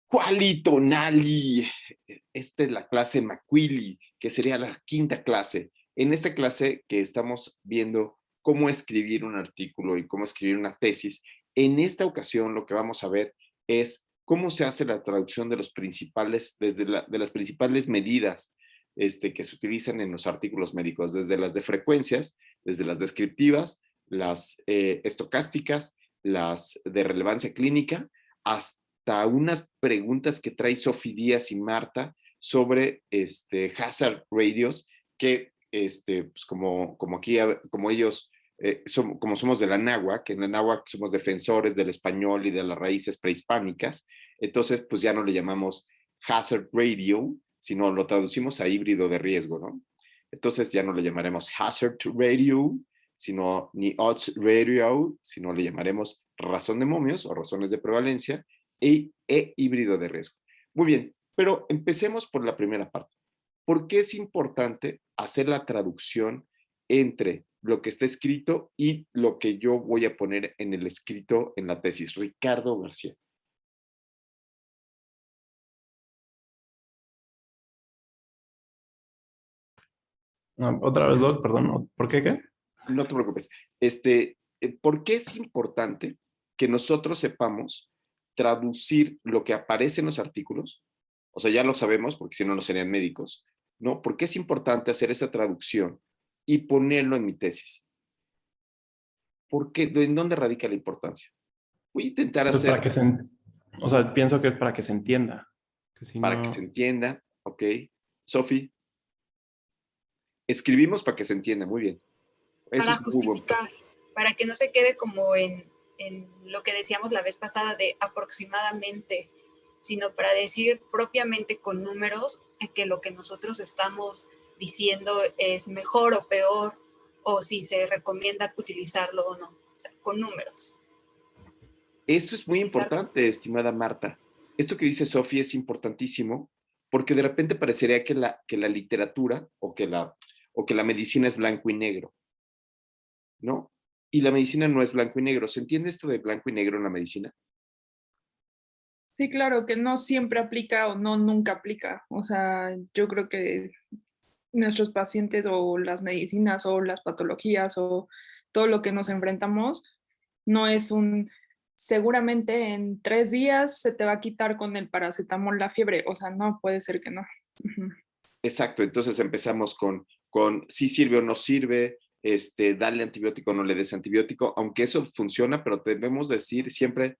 Quali Tonali. Esta es la clase Maquili, que sería la quinta clase. En esta clase que estamos viendo cómo escribir un artículo y cómo escribir una tesis, en esta ocasión lo que vamos a ver es cómo se hace la traducción de los principales, de las principales medidas que se utilizan en los artículos médicos, desde las de frecuencias, desde las descriptivas, las estocásticas, las de relevancia clínica, hasta unas preguntas que trae Sofía Díaz y Marta sobre hazard radios, que pues como aquí, como ellos, como somos de la náhuatl, que en la náhuatl somos defensores del español y de las raíces prehispánicas, entonces pues ya no le llamamos hazard radio, sino lo traducimos a híbrido de riesgo, ¿no? Entonces ya no le llamaremos hazard radio, sino ni odds radio, sino le llamaremos razón de momios o razones de prevalencia e híbrido de riesgo. Muy bien, pero empecemos por la primera parte. ¿Por qué es importante hacer la traducción entre lo que está escrito y lo que yo voy a poner en el escrito en la tesis? Ricardo García. No, otra vez, Doc, perdón, ¿por qué qué? No te preocupes. ¿Por qué es importante que nosotros sepamos traducir lo que aparece en los artículos? O sea, ya lo sabemos, porque si no, no serían médicos, ¿no? ¿Por qué es importante hacer esa traducción y ponerlo en mi tesis? ¿Por qué? ¿En dónde radica la importancia? Voy a intentar Pues hacer, para que o sea, pienso que es para que se entienda. Que si para que se no, entienda, ¿ok? Sofi, escribimos para que se entienda, muy bien. Eso Para es muy bueno. justificar, para que no se quede como en lo que decíamos la vez pasada de aproximadamente, sino para decir propiamente con números que lo que nosotros estamos diciendo es mejor o peor, o si se recomienda utilizarlo o no, o sea, con números. Esto es muy importante, estimada Marta. Esto que dice Sofía es importantísimo porque de repente parecería que la literatura o que la medicina es blanco y negro, ¿no? Y la medicina no es blanco y negro. ¿Se entiende esto de blanco y negro en la medicina? Sí, claro, que no siempre aplica o no nunca aplica. O sea, yo creo que nuestros pacientes o las medicinas o las patologías o todo lo que nos enfrentamos no es seguramente en 3 días se te va a quitar con el paracetamol la fiebre. O sea, no, puede ser que no. Ujú. Exacto, entonces empezamos con si sirve o no sirve, darle antibiótico o no le des antibiótico, aunque eso funciona, pero debemos decir siempre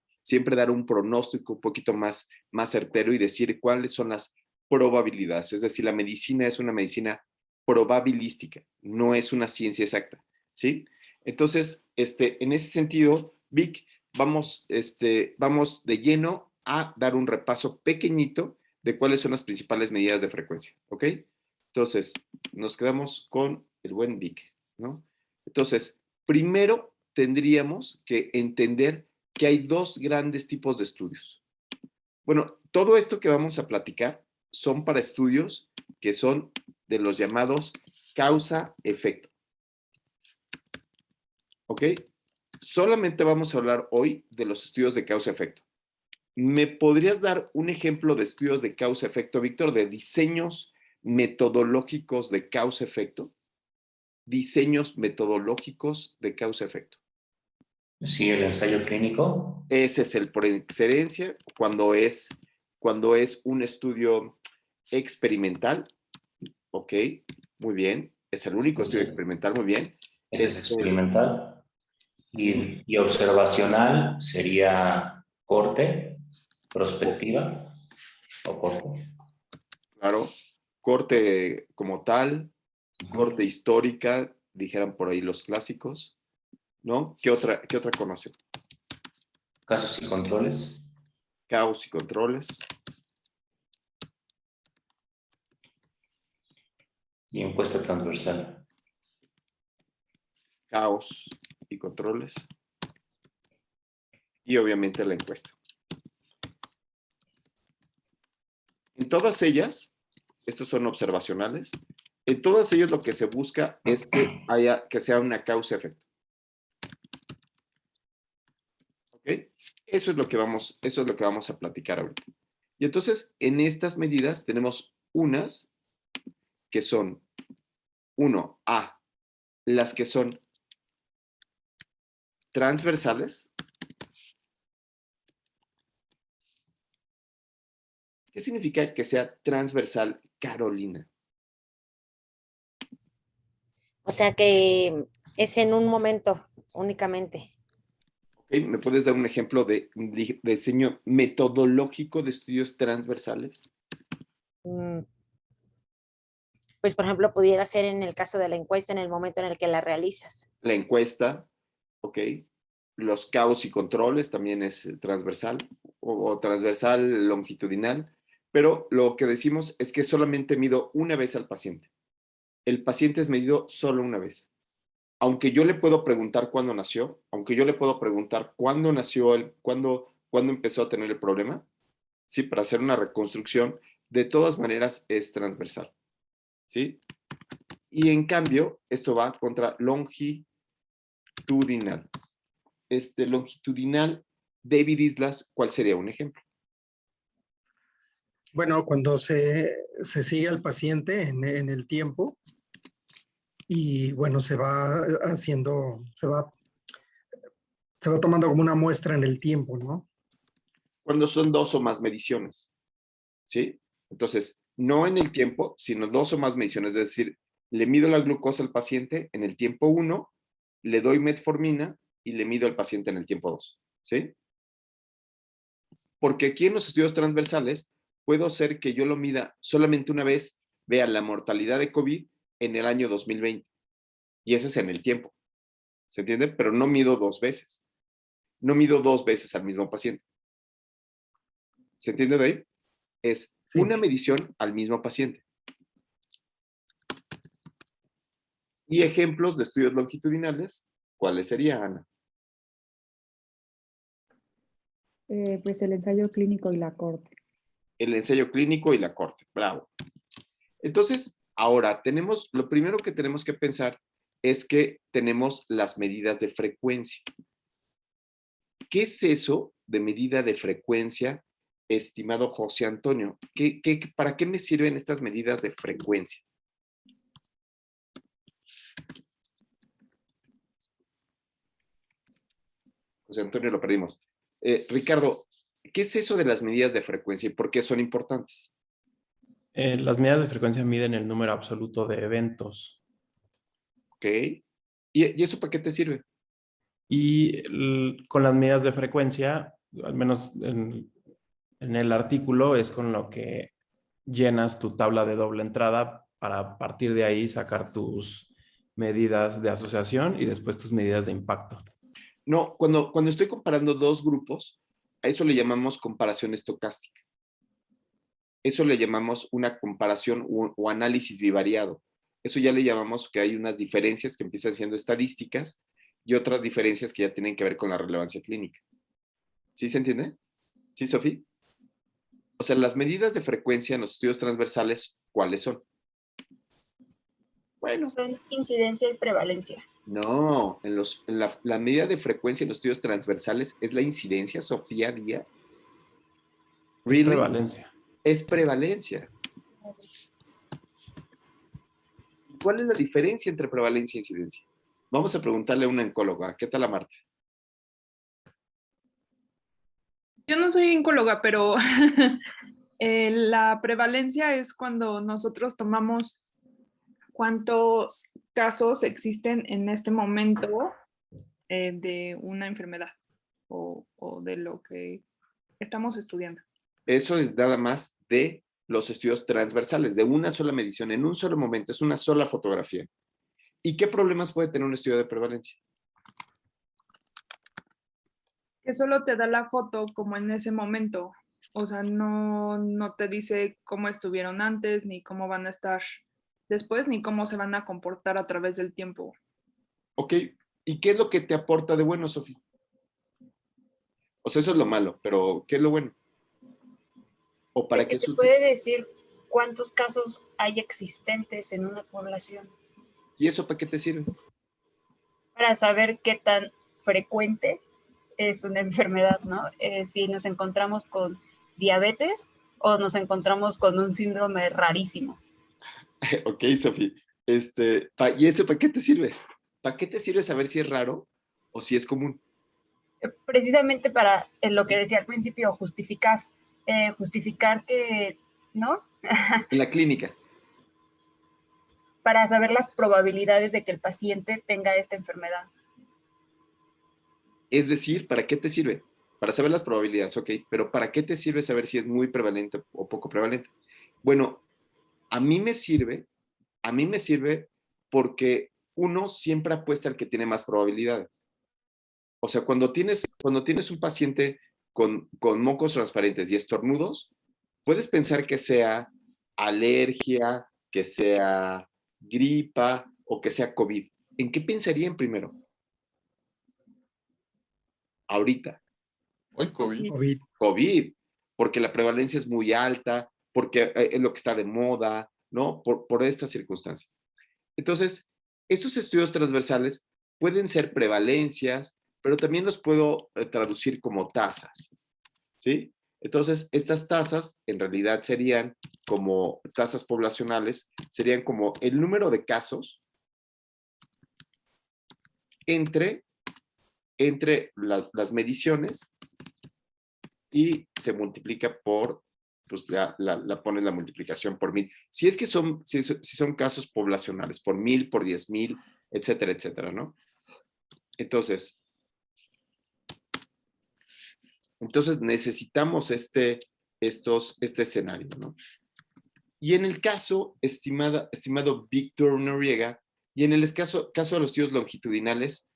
dar un pronóstico un poquito más certero y decir cuáles son las probabilidades. Es decir, la medicina es una medicina probabilística, no es una ciencia exacta, ¿sí? Entonces, en ese sentido, Vic, vamos de lleno a dar un repaso pequeñito de cuáles son las principales medidas de frecuencia, ¿ok? Entonces, nos quedamos con el buen Vic, ¿no? Entonces, primero tendríamos que entender que hay dos grandes tipos de estudios. Bueno, todo esto que vamos a platicar son para estudios que son de los llamados causa-efecto, ¿ok? Solamente vamos a hablar hoy de los estudios de causa-efecto. ¿Me podrías dar un ejemplo de estudios de causa-efecto, Víctor, de diseños metodológicos de causa-efecto? Diseños metodológicos de causa-efecto. Sí, el ensayo clínico. Ese es el por excelencia cuando es un estudio experimental. Ok, muy bien. Es el único estudio experimental, muy bien. Ese es experimental. Y observacional sería corte, prospectiva o corte. Claro, corte como tal, corte histórica, dijeran por ahí los clásicos, ¿no? ¿Qué otra conocen? Casos y controles. Caos y controles. Y encuesta transversal. Caos y controles. Y obviamente la encuesta. En todas ellas, estos son observacionales, en todas ellas lo que se busca es que sea una causa-efecto. ¿Ok? Eso es lo que vamos a platicar ahorita. Y entonces, en estas medidas tenemos unas que son, las que son transversales. ¿Qué significa que sea transversal, Carolina? O sea que es en un momento únicamente. ¿Okay? ¿Me puedes dar un ejemplo de diseño metodológico de estudios transversales? Pues, por ejemplo, pudiera ser en el caso de la encuesta, en el momento en el que la realizas. La encuesta, ¿ok? Los caos y controles también es transversal o transversal longitudinal, pero lo que decimos es que solamente mido una vez al paciente. El paciente es medido solo una vez. Aunque yo le puedo preguntar cuándo nació, aunque yo le puedo preguntar cuándo nació, cuándo empezó a tener el problema, ¿sí? Para hacer una reconstrucción, de todas maneras es transversal, ¿sí? Y en cambio, esto va contra longitudinal. Longitudinal, David Islas, ¿cuál sería un ejemplo? Bueno, cuando se sigue al paciente en el tiempo y bueno, se va haciendo, se va tomando como una muestra en el tiempo, ¿no? Cuando son 2 o más mediciones, ¿sí? Entonces, no en el tiempo, sino 2 o más mediciones, es decir, le mido la glucosa al paciente en el tiempo 1, le doy metformina y le mido al paciente en el tiempo 2, ¿sí? Porque aquí en los estudios transversales, puedo ser que yo lo mida solamente una vez, vea la mortalidad de COVID en el año 2020, y ese es en el tiempo, ¿se entiende? Pero no mido 2 veces, no mido 2 veces al mismo paciente. ¿Se entiende de ahí? Es Sí. una medición al mismo paciente. Y ejemplos de estudios longitudinales, ¿cuáles serían, Ana? Pues el ensayo clínico y la corte. El ensayo clínico y la corte. Bravo. Entonces, ahora tenemos, lo primero que tenemos que pensar es que tenemos las medidas de frecuencia. ¿Qué es eso de medida de frecuencia, estimado José Antonio? ¿Para qué me sirven estas medidas de frecuencia? José Antonio, lo perdimos. Ricardo, ¿qué es eso de las medidas de frecuencia y por qué son importantes? Las medidas de frecuencia miden el número absoluto de eventos. ¿Ok? ¿Y eso para qué te sirve? Y con las medidas de frecuencia, al menos en el artículo, es con lo que llenas tu tabla de doble entrada para partir de ahí sacar tus medidas de asociación y después tus medidas de impacto. No, cuando estoy comparando dos grupos, a eso le llamamos comparación estocástica. Eso le llamamos una comparación o análisis bivariado. Eso ya le llamamos que hay unas diferencias que empiezan siendo estadísticas y otras diferencias que ya tienen que ver con la relevancia clínica. ¿Sí se entiende? ¿Sí, Sofía? O sea, las medidas de frecuencia en los estudios transversales, ¿cuáles son? Bueno. Son incidencia y prevalencia. No, la medida de frecuencia en los estudios transversales es la incidencia, Sofía Díaz. ¿Really? Prevalencia. Es prevalencia. ¿Cuál es la diferencia entre prevalencia e incidencia? Vamos a preguntarle a una oncóloga. ¿Qué tal, la Marta? Yo no soy oncóloga, pero la prevalencia es cuando nosotros tomamos cuántos casos existen en este momento de una enfermedad o de lo que estamos estudiando. Eso es nada más de los estudios transversales, de una sola medición, en un solo momento, es una sola fotografía. ¿Y qué problemas puede tener un estudio de prevalencia? Que solo te da la foto como en ese momento. O sea, no te dice cómo estuvieron antes, ni cómo van a estar después, ni cómo se van a comportar a través del tiempo. Ok, ¿y qué es lo que te aporta de bueno, Sofía? O sea, eso es lo malo, pero ¿qué es lo bueno? ¿O para es que qué te puede decir cuántos casos hay existentes en una población. ¿Y eso para qué te sirve? Para saber qué tan frecuente es una enfermedad, ¿no? Si nos encontramos con diabetes, o nos encontramos con un síndrome rarísimo. Ok, Sofi. ¿Y eso para qué te sirve? ¿Para qué te sirve saber si es raro o si es común? Precisamente para lo que decía al principio, justificar que, ¿no? En la clínica. Para saber las probabilidades de que el paciente tenga esta enfermedad. Es decir, ¿para qué te sirve? Para saber las probabilidades, ok, pero ¿para qué te sirve saber si es muy prevalente o poco prevalente? Bueno, a mí me sirve porque uno siempre apuesta al que tiene más probabilidades. O sea, cuando tienes un paciente con mocos transparentes y estornudos, puedes pensar que sea alergia, que sea gripa o que sea COVID. ¿En qué pensarían primero? Ahorita. Hoy COVID. COVID. COVID, porque la prevalencia es muy alta, porque es lo que está de moda, ¿no? Por estas circunstancias. Entonces, estos estudios transversales pueden ser prevalencias, pero también los puedo traducir como tasas, ¿sí? Entonces, estas tasas en realidad serían como tasas poblacionales, serían como el número de casos entre las mediciones y se multiplica por, pues la pones la multiplicación por 1000. Si es que son casos poblacionales, por 1000, por 10,000, etcétera, etcétera, ¿no? Entonces necesitamos este escenario, ¿no? Y en el caso, estimado Víctor Noriega, y en el caso de los estudios longitudinales,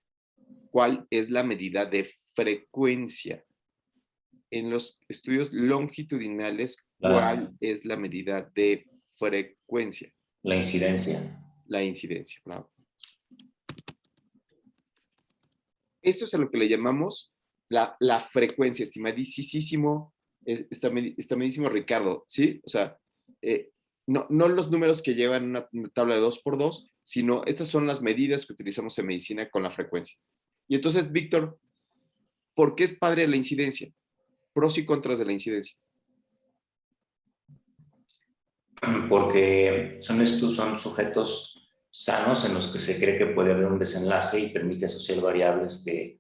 ¿cuál es la medida de frecuencia? En los estudios longitudinales, ¿cuál es la medida de frecuencia? La incidencia. La incidencia, bravo. Esto es a lo que le llamamos la frecuencia, estimadísimo, estimadísimo Ricardo, ¿sí? O sea, no los números que llevan una tabla de 2x2, sino estas son las medidas que utilizamos en medicina con la frecuencia. Y entonces, Víctor, ¿por qué es padre la incidencia? Pros y contras de la incidencia. Porque son sujetos sanos en los que se cree que puede haber un desenlace y permite asociar variables que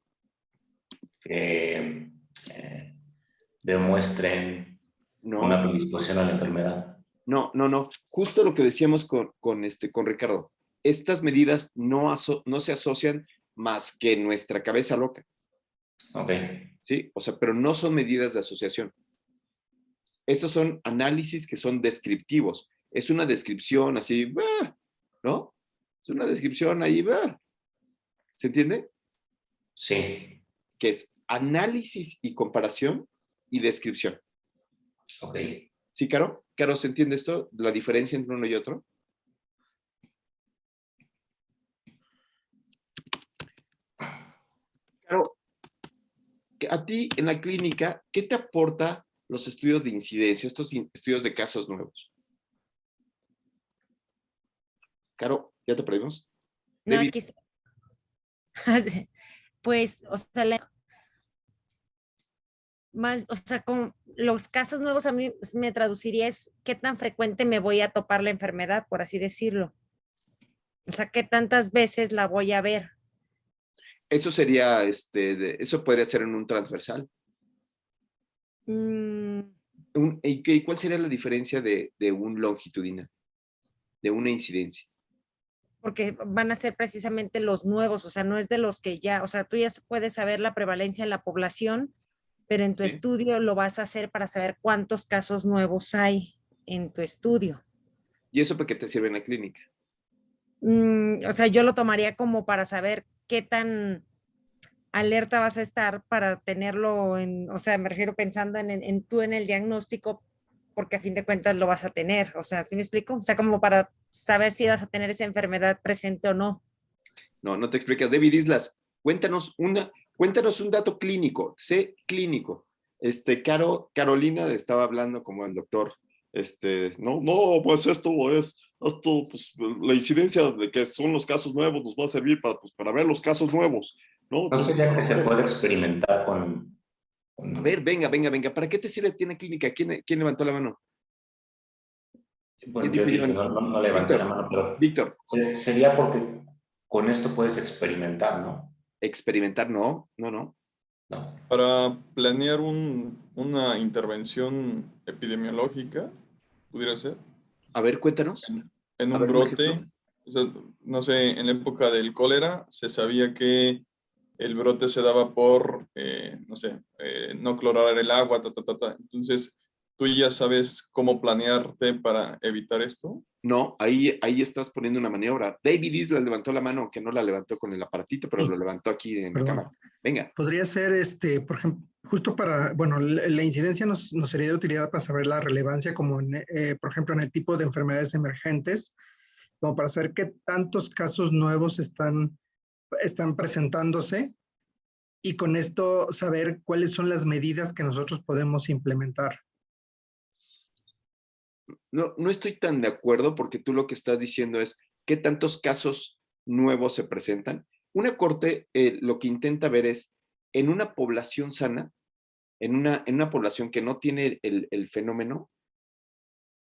demuestren una predisposición a la enfermedad. No. Justo lo que decíamos con Ricardo. Estas medidas no se asocian más que en nuestra cabeza loca. Ok. Sí, o sea, pero no son medidas de asociación. Estos son análisis que son descriptivos. Es una descripción así, ¿no? Es una descripción ahí, ¿se entiende? Sí. Que es análisis y comparación y descripción. Ok. ¿Sí, Caro? Caro, ¿se entiende esto? ¿La diferencia entre uno y otro? Caro, a ti en la clínica, ¿qué te aporta los estudios de incidencia, estos estudios de casos nuevos? Caro, ¿ya te perdimos? No, David. aquí está. Pues, o sea, con los casos nuevos a mí me traduciría es qué tan frecuente me voy a topar la enfermedad, por así decirlo. O sea, qué tantas veces la voy a ver. Eso sería, eso podría ser en un transversal. ¿Y cuál sería la diferencia de un longitudinal? De una incidencia. Porque van a ser precisamente los nuevos, o sea, no es de los que ya, o sea, tú ya puedes saber la prevalencia en la población, pero en tu estudio lo vas a hacer para saber cuántos casos nuevos hay en tu estudio. ¿Y eso para qué te sirve en la clínica? O sea, yo lo tomaría como para saber qué tan alerta vas a estar para tenerlo o sea, me refiero pensando en tú en el diagnóstico, porque a fin de cuentas lo vas a tener, o sea, ¿sí me explico? O sea, como para saber si vas a tener esa enfermedad presente o no. No te explicas. David Islas, cuéntanos un dato clínico, sé clínico. Carolina estaba hablando como el doctor, pues la incidencia de que son los casos nuevos nos va a servir para ver los casos nuevos, ¿no? ¿No sería que se puede experimentar con A ver, venga. ¿Para qué te sirve tiene clínica? ¿Quién levantó la mano? Bueno, yo dije, no levanté la mano, pero Víctor. sería porque con esto puedes experimentar, ¿no? Experimentar, no. No. Para planear una intervención epidemiológica, pudiera ser. A ver, cuéntanos. En A un ver, brote, o sea, no sé, en la época del cólera se sabía que el brote se daba por, no sé, no clorar el agua, Entonces, ¿tú ya sabes cómo planearte para evitar esto? No, ahí estás poniendo una maniobra. David Isla levantó la mano, que no la levantó con el aparatito, pero Sí. lo levantó aquí en mi Perdón. cámara. Venga. Podría ser, por ejemplo, justo para, bueno, la incidencia nos sería de utilidad para saber la relevancia, como, por ejemplo, en el tipo de enfermedades emergentes, como para saber qué tantos casos nuevos están presentándose y con esto saber cuáles son las medidas que nosotros podemos implementar. No estoy tan de acuerdo porque tú lo que estás diciendo es qué tantos casos nuevos se presentan. Una corte lo que intenta ver es en una población sana, en una población que no tiene el fenómeno,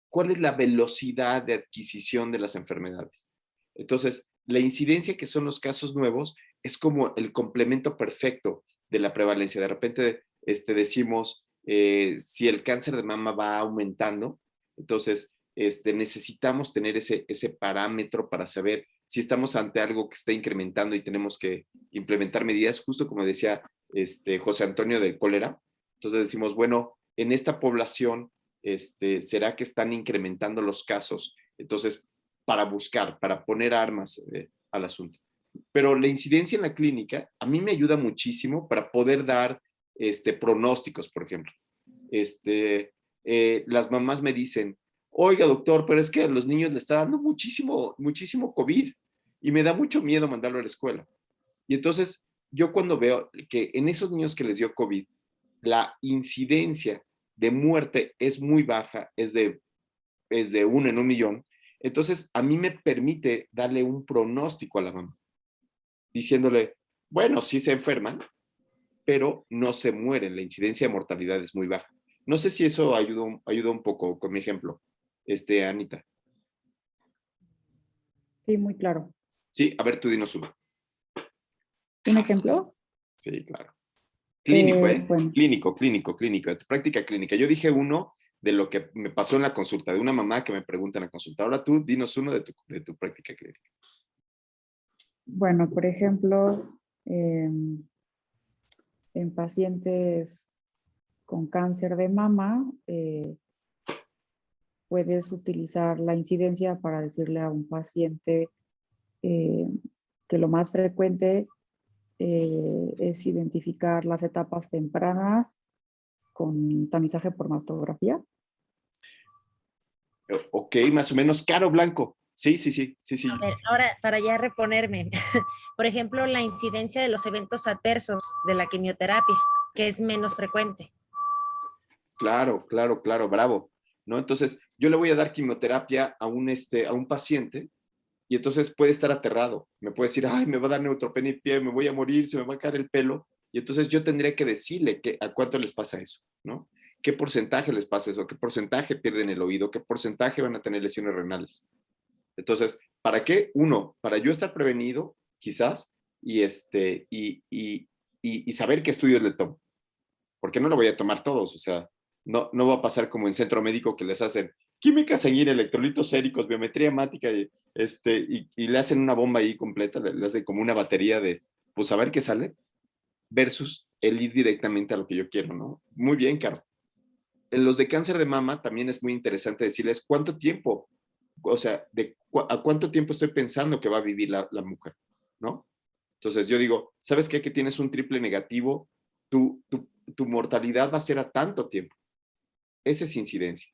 ¿cuál es la velocidad de adquisición de las enfermedades? Entonces, la incidencia, que son los casos nuevos, es como el complemento perfecto de la prevalencia. De repente decimos, si el cáncer de mama va aumentando, entonces necesitamos tener ese parámetro para saber si estamos ante algo que está incrementando y tenemos que implementar medidas, justo como decía José Antonio del cólera. Entonces decimos, bueno, en esta población, ¿será que están incrementando los casos? Entonces, para poner armas al asunto. Pero la incidencia en la clínica a mí me ayuda muchísimo para poder dar pronósticos, por ejemplo. Las mamás me dicen, oiga, doctor, pero es que a los niños le está dando muchísimo COVID y me da mucho miedo mandarlo a la escuela. Y entonces, yo cuando veo que en esos niños que les dio COVID, la incidencia de muerte es muy baja, es de 1 en 1.000.000, entonces a mí me permite darle un pronóstico a la mamá, diciéndole, bueno, sí se enferman, pero no se mueren, la incidencia de mortalidad es muy baja. No sé si eso ayuda un poco con mi ejemplo, Anita. Sí, muy claro. Sí, a ver, tú dinos uno. ¿Un ejemplo? Sí, claro. Clínico, Bueno. Clínico, de tu práctica clínica. Yo dije uno de lo que me pasó en la consulta, de una mamá que me pregunta en la consulta. Ahora tú, dinos uno de tu práctica clínica. Bueno, por ejemplo, en pacientes con cáncer de mama, puedes utilizar la incidencia para decirle a un paciente que lo más frecuente es identificar las etapas tempranas con tamizaje por mastografía. Ok, más o menos. Caro Blanco. Sí. A ver, ahora, para ya reponerme, por ejemplo, la incidencia de los eventos adversos de la quimioterapia, que es menos frecuente. Claro, bravo. ¿No? Entonces, yo le voy a dar quimioterapia a un paciente y entonces puede estar aterrado. Me puede decir, ay, me va a dar neutropenia en pie, me voy a morir, se me va a caer el pelo. Y entonces yo tendría que decirle a cuánto les pasa eso, ¿no? ¿Qué porcentaje les pasa eso? ¿Qué porcentaje pierden el oído? ¿Qué porcentaje van a tener lesiones renales? Entonces, ¿para qué? Uno, para yo estar prevenido, quizás, y saber qué estudios le tomo. Porque no lo voy a tomar todos, o sea, no va a pasar como en centro médico que les hacen química sanguínea, electrolitos séricos, biometría hemática, y le hacen una bomba ahí completa, le hacen como una batería de, pues a ver qué sale, versus el ir directamente a lo que yo quiero, ¿no? Muy bien, Caro. En los de cáncer de mama también es muy interesante decirles cuánto tiempo, o sea, a cuánto tiempo estoy pensando que va a vivir la mujer, ¿no? Entonces yo digo, ¿sabes qué? Que tienes un triple negativo, tu mortalidad va a ser a tanto tiempo. Esa es incidencia.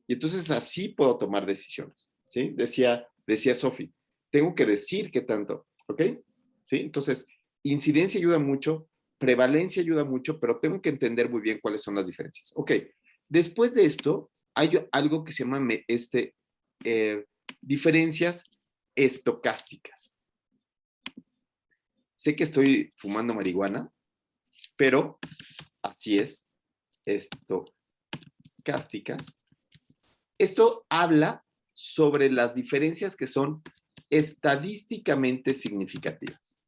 Y entonces así puedo tomar decisiones, ¿sí? Decía Sofi, tengo que decir qué tanto, ¿ok? ¿Sí? Entonces, incidencia ayuda mucho, prevalencia ayuda mucho, pero tengo que entender muy bien cuáles son las diferencias. Ok, después de esto, hay algo que se llama diferencias estocásticas. Sé que estoy fumando marihuana, pero Así es, estocásticas. Esto habla sobre las diferencias que son estadísticamente significativas.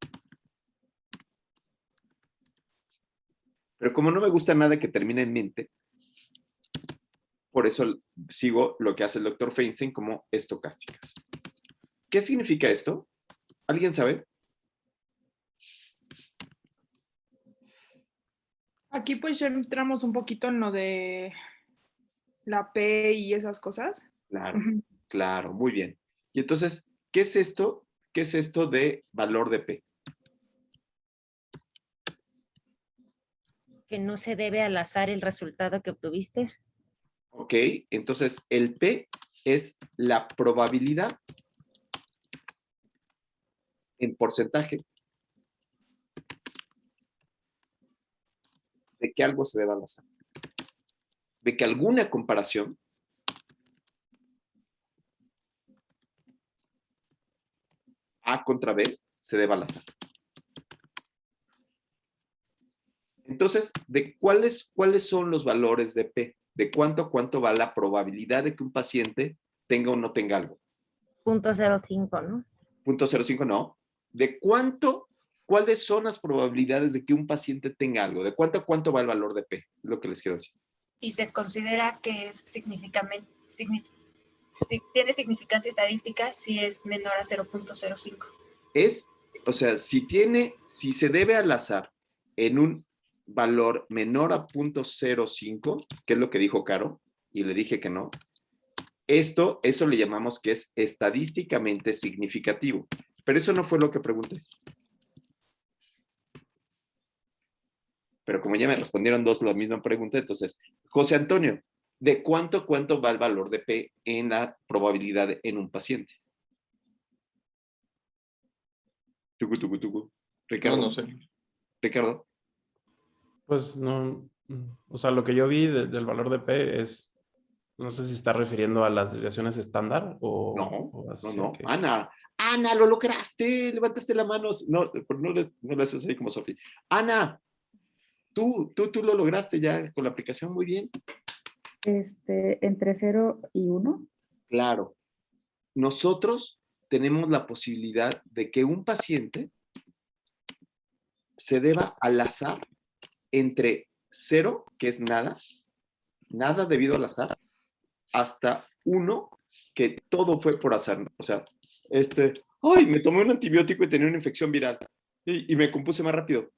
Pero como no me gusta nada que termine en mente, por eso sigo lo que hace el doctor Feinstein como estocásticas. ¿Qué significa esto? ¿Alguien sabe? Aquí pues ya entramos un poquito en lo de la P y esas cosas. Claro, claro, muy bien. Y entonces, ¿qué es esto? ¿Qué es esto de valor de P? Que no se debe al azar el resultado que obtuviste. Ok, entonces el P es la probabilidad en porcentaje de que algo se deba al azar. De que alguna comparación A contra B se deba al azar. Entonces, ¿de cuáles son los valores de P? ¿De cuánto va la probabilidad de que un paciente tenga o no tenga algo? 0.05, ¿no? 0.05 no. ¿De cuáles son las probabilidades de que un paciente tenga algo? ¿De cuánto va el valor de P? Es lo que les quiero decir. Y se considera que es tiene significancia estadística si es menor a 0.05. O sea, si se debe al azar en un valor menor a 0.05, que es lo que dijo Caro, y le dije que no, eso le llamamos que es estadísticamente significativo. Pero eso no fue lo que pregunté. Pero como ya me respondieron dos la misma pregunta, entonces, José Antonio, ¿de cuánto va el valor de P en la probabilidad en un paciente? Ricardo. No sé. Ricardo. Pues no, o sea, lo que yo vi del valor de P es, no sé si está refiriendo a las desviaciones estándar o No. Ana, lo lograste, levantaste la mano. No le haces ahí como Sofía. Ana, tú lo lograste ya con la aplicación, muy bien. Entre 0 y 1. Claro. Nosotros tenemos la posibilidad de que un paciente se deba al azar entre 0, que es nada debido al azar, hasta 1, que todo fue por azar. O sea, me tomé un antibiótico y tenía una infección viral y me compuse más rápido.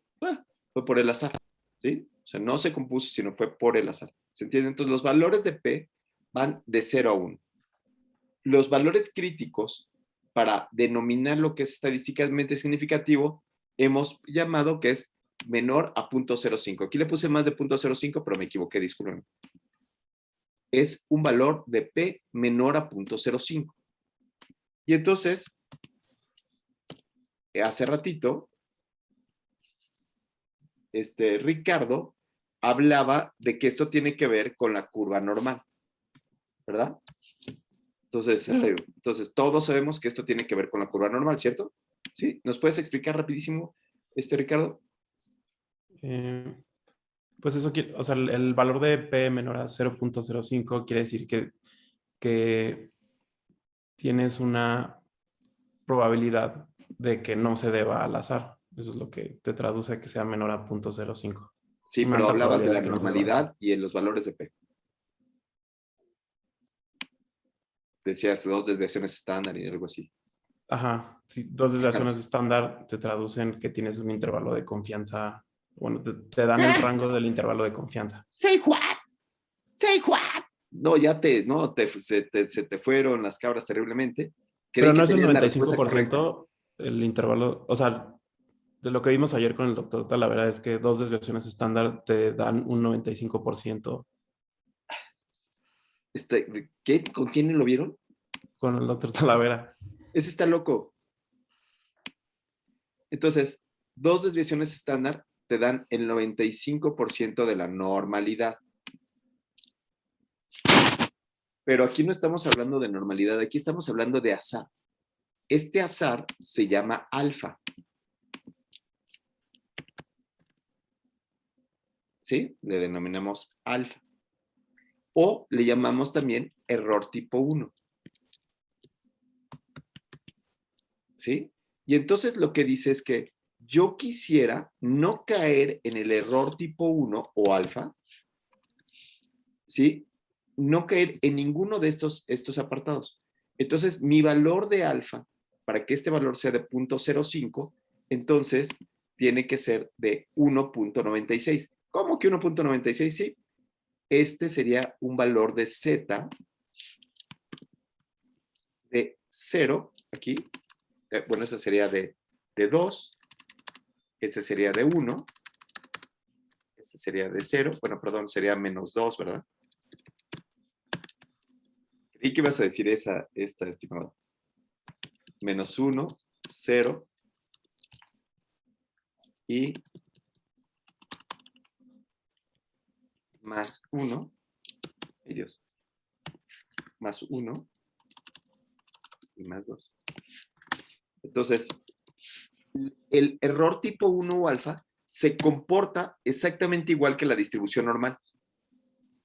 Fue por el azar, ¿sí? O sea, no se compuso, sino fue por el azar. ¿Se entiende? Entonces, los valores de P van de 0 a 1. Los valores críticos para denominar lo que es estadísticamente significativo hemos llamado que es menor a 0.05. Aquí le puse más de 0.05, pero me equivoqué, disculpen. Es un valor de P menor a 0.05. Y entonces, hace ratito, Ricardo hablaba de que esto tiene que ver con la curva normal, ¿verdad? Entonces, todos sabemos que esto tiene que ver con la curva normal, ¿cierto? ¿Sí? ¿Nos puedes explicar rapidísimo, Ricardo? Pues eso, o sea, el valor de P menor a 0.05 quiere decir que tienes una probabilidad de que no se deba al azar. Eso es lo que te traduce que sea menor a 0.05. Sí, pero hablabas de la normalidad y en los valores de P. Decías 2 desviaciones estándar y algo así. Ajá, sí, 2 desviaciones estándar te traducen que tienes un intervalo de confianza. Bueno, te dan el rango del intervalo de confianza. Say what? Say what? No, se te fueron las cabras terriblemente. Pero no es el 95% el intervalo, o sea, de lo que vimos ayer con el doctor Talavera es que 2 desviaciones estándar te dan un 95%. ¿Qué? ¿Con quién lo vieron? Con el doctor Talavera. Ese está loco. Entonces, 2 desviaciones estándar te dan el 95% de la normalidad. Pero aquí no estamos hablando de normalidad, aquí estamos hablando de azar. Este azar se llama alfa. ¿sí? Le denominamos alfa. O le llamamos también error tipo 1. ¿Sí? Y entonces lo que dice es que yo quisiera no caer en el error tipo 1 o alfa, ¿sí? No caer en ninguno de estos apartados. Entonces, mi valor de alfa, para que este valor sea de 0.05, entonces tiene que ser de 1.96. ¿Cómo que 1.96? Sí. Este sería un valor de z de 0, aquí. Bueno, este sería de 2. Este sería de 1. Este sería de 0. Bueno, perdón, sería menos 2, ¿verdad? ¿Y qué vas a decir esta, estimado? Menos 1, 0 y más 1. Ay, Dios. Más 1 y más 2. Entonces, el error tipo 1 o alfa se comporta exactamente igual que la distribución normal.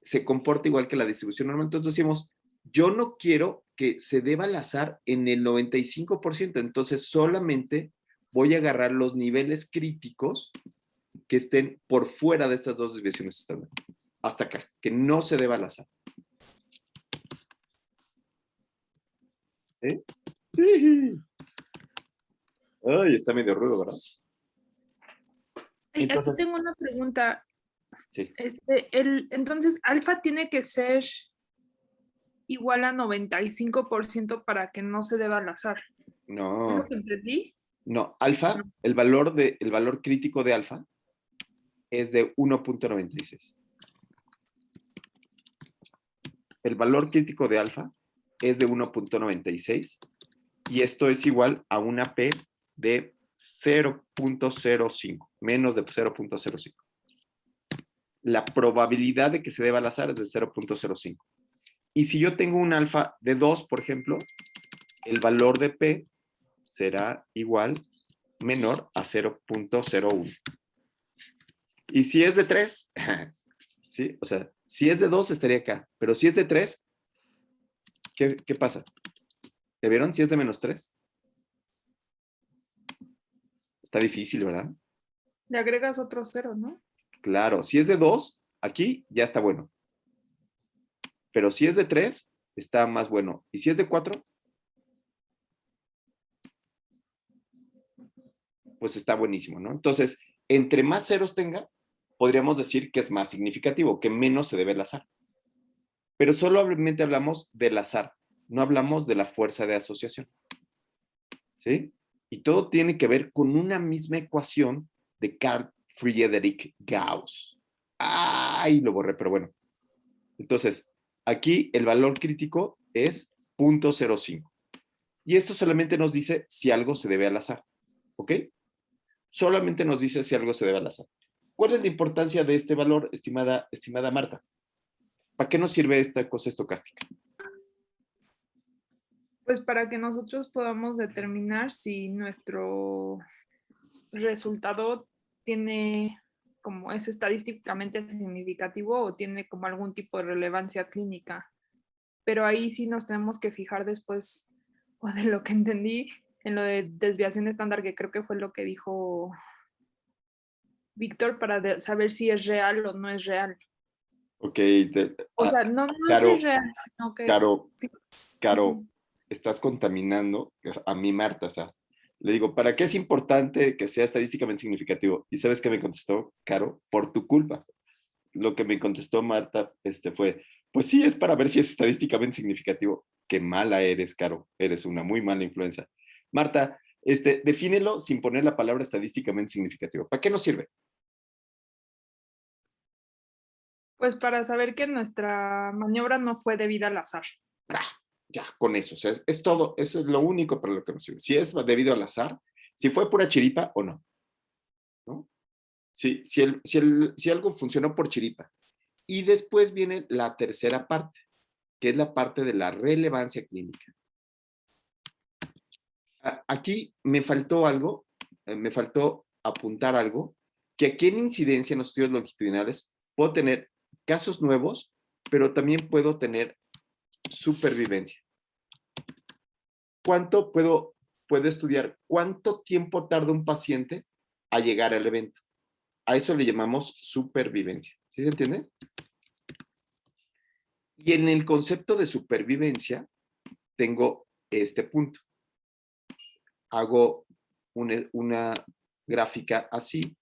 Se comporta igual que la distribución normal. Entonces decimos, yo no quiero que se deba al azar en el 95%, entonces solamente voy a agarrar los niveles críticos que estén por fuera de estas dos desviaciones estándar. Hasta acá, que no se deba al azar. ¿Sí? Ay, está medio rudo, ¿verdad? Entonces, aquí tengo una pregunta. Sí. Entonces, alfa tiene que ser igual a 95% para que no se deba al azar. No. ¿Es lo que entendí? No, alfa, el valor crítico de alfa es de 1.96. El valor crítico de alfa es de 1.96 y esto es igual a una P de 0.05, menos de 0.05. La probabilidad de que se deba al azar es de 0.05. Y si yo tengo un alfa de 2, por ejemplo, el valor de P será igual, menor a 0.01. Y si es de 3, ¿sí? O sea, si es de 2 estaría acá, pero si es de 3, ¿qué pasa? ¿Ya vieron? Si es de menos 3. Está difícil, ¿verdad? Le agregas otro 0, ¿no? Claro, si es de 2, aquí ya está bueno. Pero si es de 3, está más bueno. Y si es de 4, pues está buenísimo, ¿no? Entonces, entre más ceros tenga, podríamos decir que es más significativo, que menos se debe al azar. Pero solamente hablamos del azar, no hablamos de la fuerza de asociación. ¿Sí? Y todo tiene que ver con una misma ecuación de Carl Friedrich Gauss. ¡Ay! Lo borré, pero bueno. Entonces, aquí el valor crítico es 0.05. Y esto solamente nos dice si algo se debe al azar. ¿Ok? Solamente nos dice si algo se debe al azar. ¿Cuál es la importancia de este valor, estimada Marta? ¿Para qué nos sirve esta cosa estocástica? Pues para que nosotros podamos determinar si nuestro resultado tiene como es estadísticamente significativo o tiene como algún tipo de relevancia clínica. Pero ahí sí nos tenemos que fijar después, o de lo que entendí, en lo de desviación estándar, que creo que fue lo que dijo Víctor, para saber si es real o no es real. Ok. O sea, no Caro, si es real, sino que... Caro, estás contaminando a mi Marta, o sea, le digo, ¿para qué es importante que sea estadísticamente significativo? ¿Y sabes qué me contestó, Caro? Por tu culpa. Lo que me contestó Marta fue, pues sí, es para ver si es estadísticamente significativo. Qué mala eres, Caro. Eres una muy mala influencia. Marta, defínelo sin poner la palabra estadísticamente significativo. ¿Para qué nos sirve? Pues para saber que nuestra maniobra no fue debida al azar. Ya, con eso. O sea, es todo. Eso es lo único para lo que nos sirve. Si es debido al azar, si fue pura chiripa o no. ¿No? Si algo funcionó por chiripa. Y después viene la tercera parte, que es la parte de la relevancia clínica. Aquí me faltó algo, me faltó apuntar algo, que aquí en incidencia en los estudios longitudinales puedo tener casos nuevos, pero también puedo tener supervivencia. ¿Cuánto puedo estudiar? ¿Cuánto tiempo tarda un paciente a llegar al evento? A eso le llamamos supervivencia. ¿Sí se entiende? Y en el concepto de supervivencia tengo este punto. Hago una gráfica así,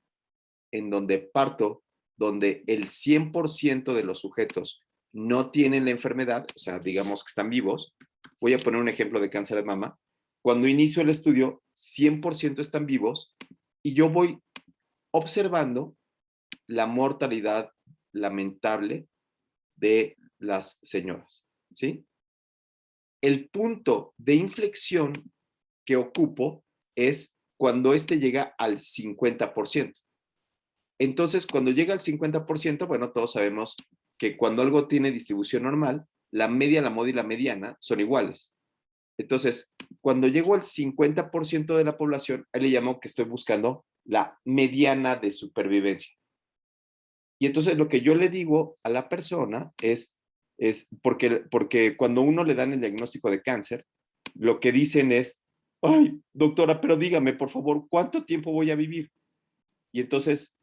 en donde parto, donde el 100% de los sujetos no tienen la enfermedad, o sea, digamos que están vivos. Voy a poner un ejemplo de cáncer de mama. Cuando inicio el estudio, 100% están vivos y yo voy observando la mortalidad lamentable de las señoras, ¿sí? El punto de inflexión que ocupo es cuando este llega al 50%. Entonces, cuando llega al 50%, bueno, todos sabemos que cuando algo tiene distribución normal, la media, la moda y la mediana son iguales. Entonces, cuando llego al 50% de la población, ahí le llamo que estoy buscando la mediana de supervivencia. Y entonces lo que yo le digo a la persona es porque cuando uno le dan el diagnóstico de cáncer, lo que dicen es, ay, doctora, pero dígame, por favor, ¿cuánto tiempo voy a vivir? Y entonces,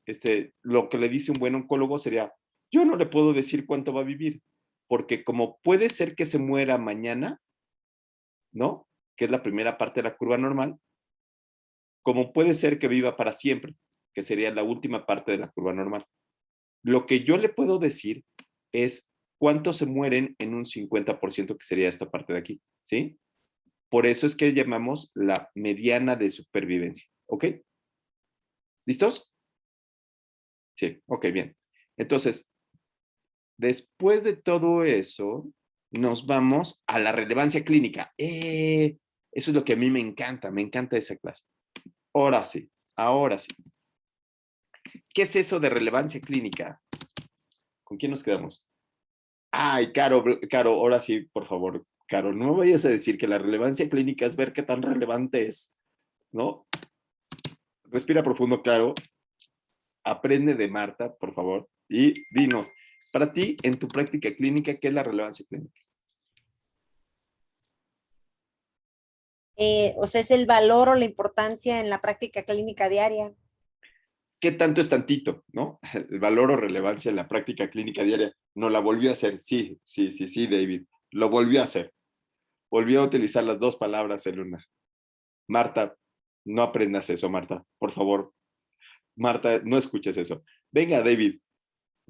lo que le dice un buen oncólogo sería, yo no le puedo decir cuánto va a vivir, porque como puede ser que se muera mañana, ¿no? Que es la primera parte de la curva normal, como puede ser que viva para siempre, que sería la última parte de la curva normal. Lo que yo le puedo decir es cuántos se mueren en un 50%, que sería esta parte de aquí, ¿sí? Por eso es que llamamos la mediana de supervivencia, ¿ok? ¿Listos? Sí, ok, bien. Entonces, después de todo eso, nos vamos a la relevancia clínica. Eso es lo que a mí me encanta esa clase. Ahora sí, ahora sí. ¿Qué es eso de relevancia clínica? ¿Con quién nos quedamos? Ay, Caro, ahora sí, por favor, Caro, no me vayas a decir que la relevancia clínica es ver qué tan relevante es, ¿no? Respira profundo, Caro. Aprende de Marta, por favor, y dinos, para ti, en tu práctica clínica, ¿qué es la relevancia clínica? O sea, es el valor o la importancia en la práctica clínica diaria. ¿Qué tanto es tantito, no? El valor o relevancia en la práctica clínica diaria. No la volvió a hacer. Sí, David. Lo volvió a hacer. Volvió a utilizar las dos palabras en una. Marta, no aprendas eso, Marta. Por favor. Marta, no escuches eso. Venga, David.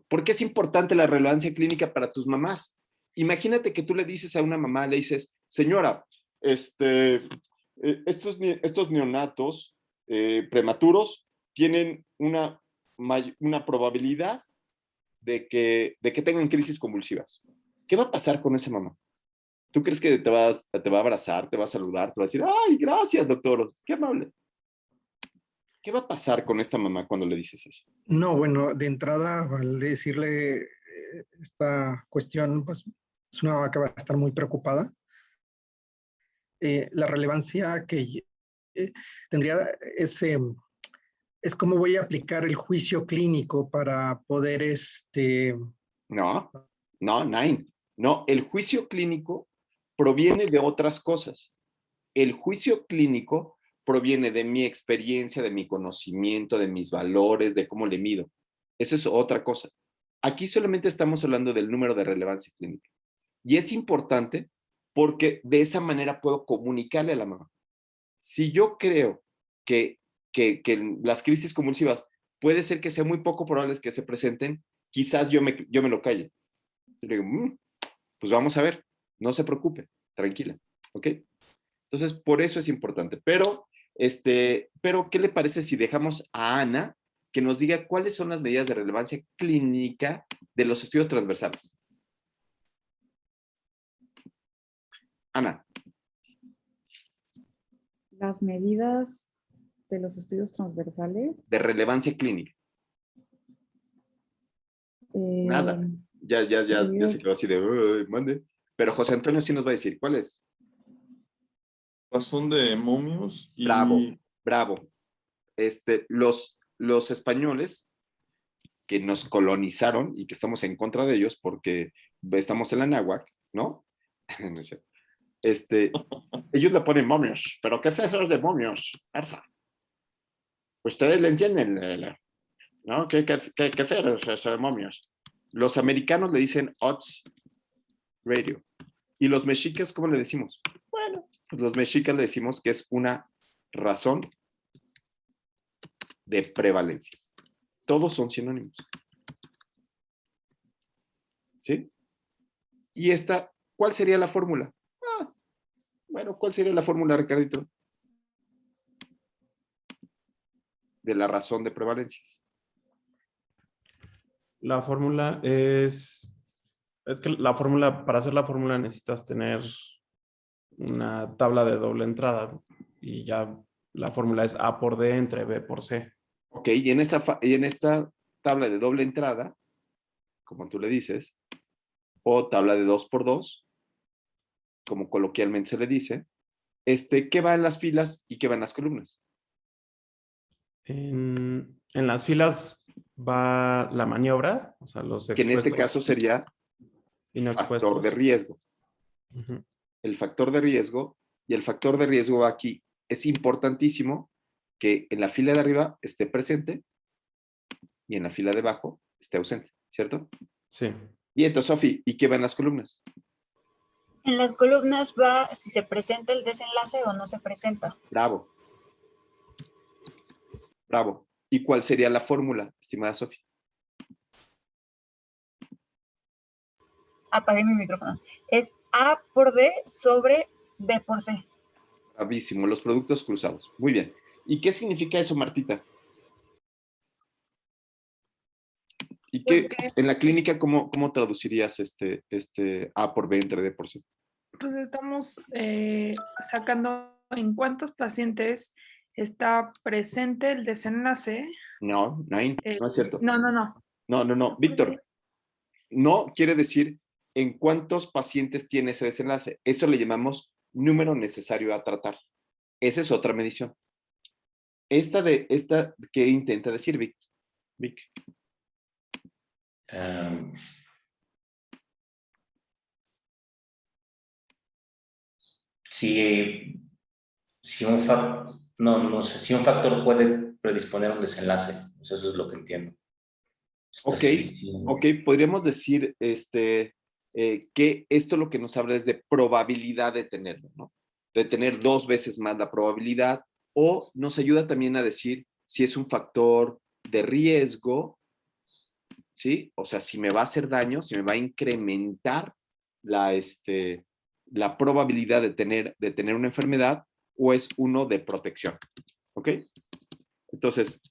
¿Por qué es importante la relevancia clínica para tus mamás? Imagínate que tú le dices a una mamá, le dices, señora, estos neonatos prematuros tienen una probabilidad de que tengan crisis convulsivas. ¿Qué va a pasar con esa mamá? ¿Tú crees que te va a abrazar, te va a saludar, te va a decir, ay, gracias, doctor, qué amable? ¿Qué va a pasar con esta mamá cuando le dices eso? No, bueno, de entrada, al decirle esta cuestión, pues es una mamá que va a estar muy preocupada. La relevancia que tendría es cómo voy a aplicar el juicio clínico para poder No, Nine. No, el juicio clínico proviene de otras cosas. El juicio clínico proviene de mi experiencia, de mi conocimiento, de mis valores, de cómo le mido. Eso es otra cosa. Aquí solamente estamos hablando del número de relevancia clínica. Y es importante porque de esa manera puedo comunicarle a la mamá. Si yo creo que las crisis convulsivas puede ser que sea muy poco probable que se presenten, quizás yo me lo calle. Yo le digo, pues vamos a ver, no se preocupe, tranquila, ¿ok? Entonces, por eso es importante. Pero, ¿qué le parece si dejamos a Ana que nos diga cuáles son las medidas de relevancia clínica de los estudios transversales? Ana. Las medidas de los estudios transversales. De relevancia clínica. Nada. Ya se quedó así de, mande. Pero José Antonio sí nos va a decir, ¿cuál es? Razón de momios y... Bravo. Los los españoles que nos colonizaron y que estamos en contra de ellos porque estamos en la náhuatl, ¿no? No es cierto. Ellos le ponen momios, pero ¿qué es eso de momios? Arza. Ustedes le entienden, ¿no? ¿Qué es eso de momios? Los americanos le dicen odds radio. ¿Y los mexicas cómo le decimos? Bueno, pues los mexicas le decimos que es una razón de prevalencias. Todos son sinónimos. ¿Sí? Y esta, ¿cuál sería la fórmula? Bueno, ¿cuál sería la fórmula, Ricardito? De la razón de prevalencias. La fórmula es que la fórmula, para hacer la fórmula necesitas tener una tabla de doble entrada y ya la fórmula es A por D entre B por C. Ok, y en esta tabla de doble entrada, como tú le dices, o tabla de 2 por 2, como coloquialmente se le dice, ¿qué va en las filas y qué va en las columnas? En las filas va la maniobra, o sea, los Que en este expuestos caso sería y no factor expuestos. de riesgo. Ujú. El factor de riesgo, y el factor de riesgo aquí es importantísimo que en la fila de arriba esté presente y en la fila de abajo esté ausente, ¿cierto? Sí. Y entonces, Sofi, ¿y qué va en las columnas? En las columnas va si se presenta el desenlace o no se presenta. Bravo. Bravo. ¿Y cuál sería la fórmula, estimada Sofi? Apagué mi micrófono. Es A por D sobre B por C. Bravísimo, los productos cruzados. Muy bien. ¿Y qué significa eso, Martita? ¿Y Pues qué, en la clínica, cómo traducirías este A por B entre D por C? Pues estamos sacando en cuántos pacientes está presente el desenlace. No, no es cierto. No. No. Víctor, no quiere decir en cuántos pacientes tiene ese desenlace. Eso le llamamos número necesario a tratar. Esa es otra medición. Esta, ¿qué intenta decir, Vic? Si un factor puede predisponer un desenlace, pues eso es lo que entiendo. Ok, Sí. ok, podríamos decir que esto lo que nos habla es de probabilidad de tenerlo, ¿no? De tener 2 veces más la probabilidad, o nos ayuda también a decir si es un factor de riesgo, ¿sí? O sea, si me va a hacer daño, si me va a incrementar la probabilidad de tener una enfermedad, o es uno de protección, ¿ok? Entonces,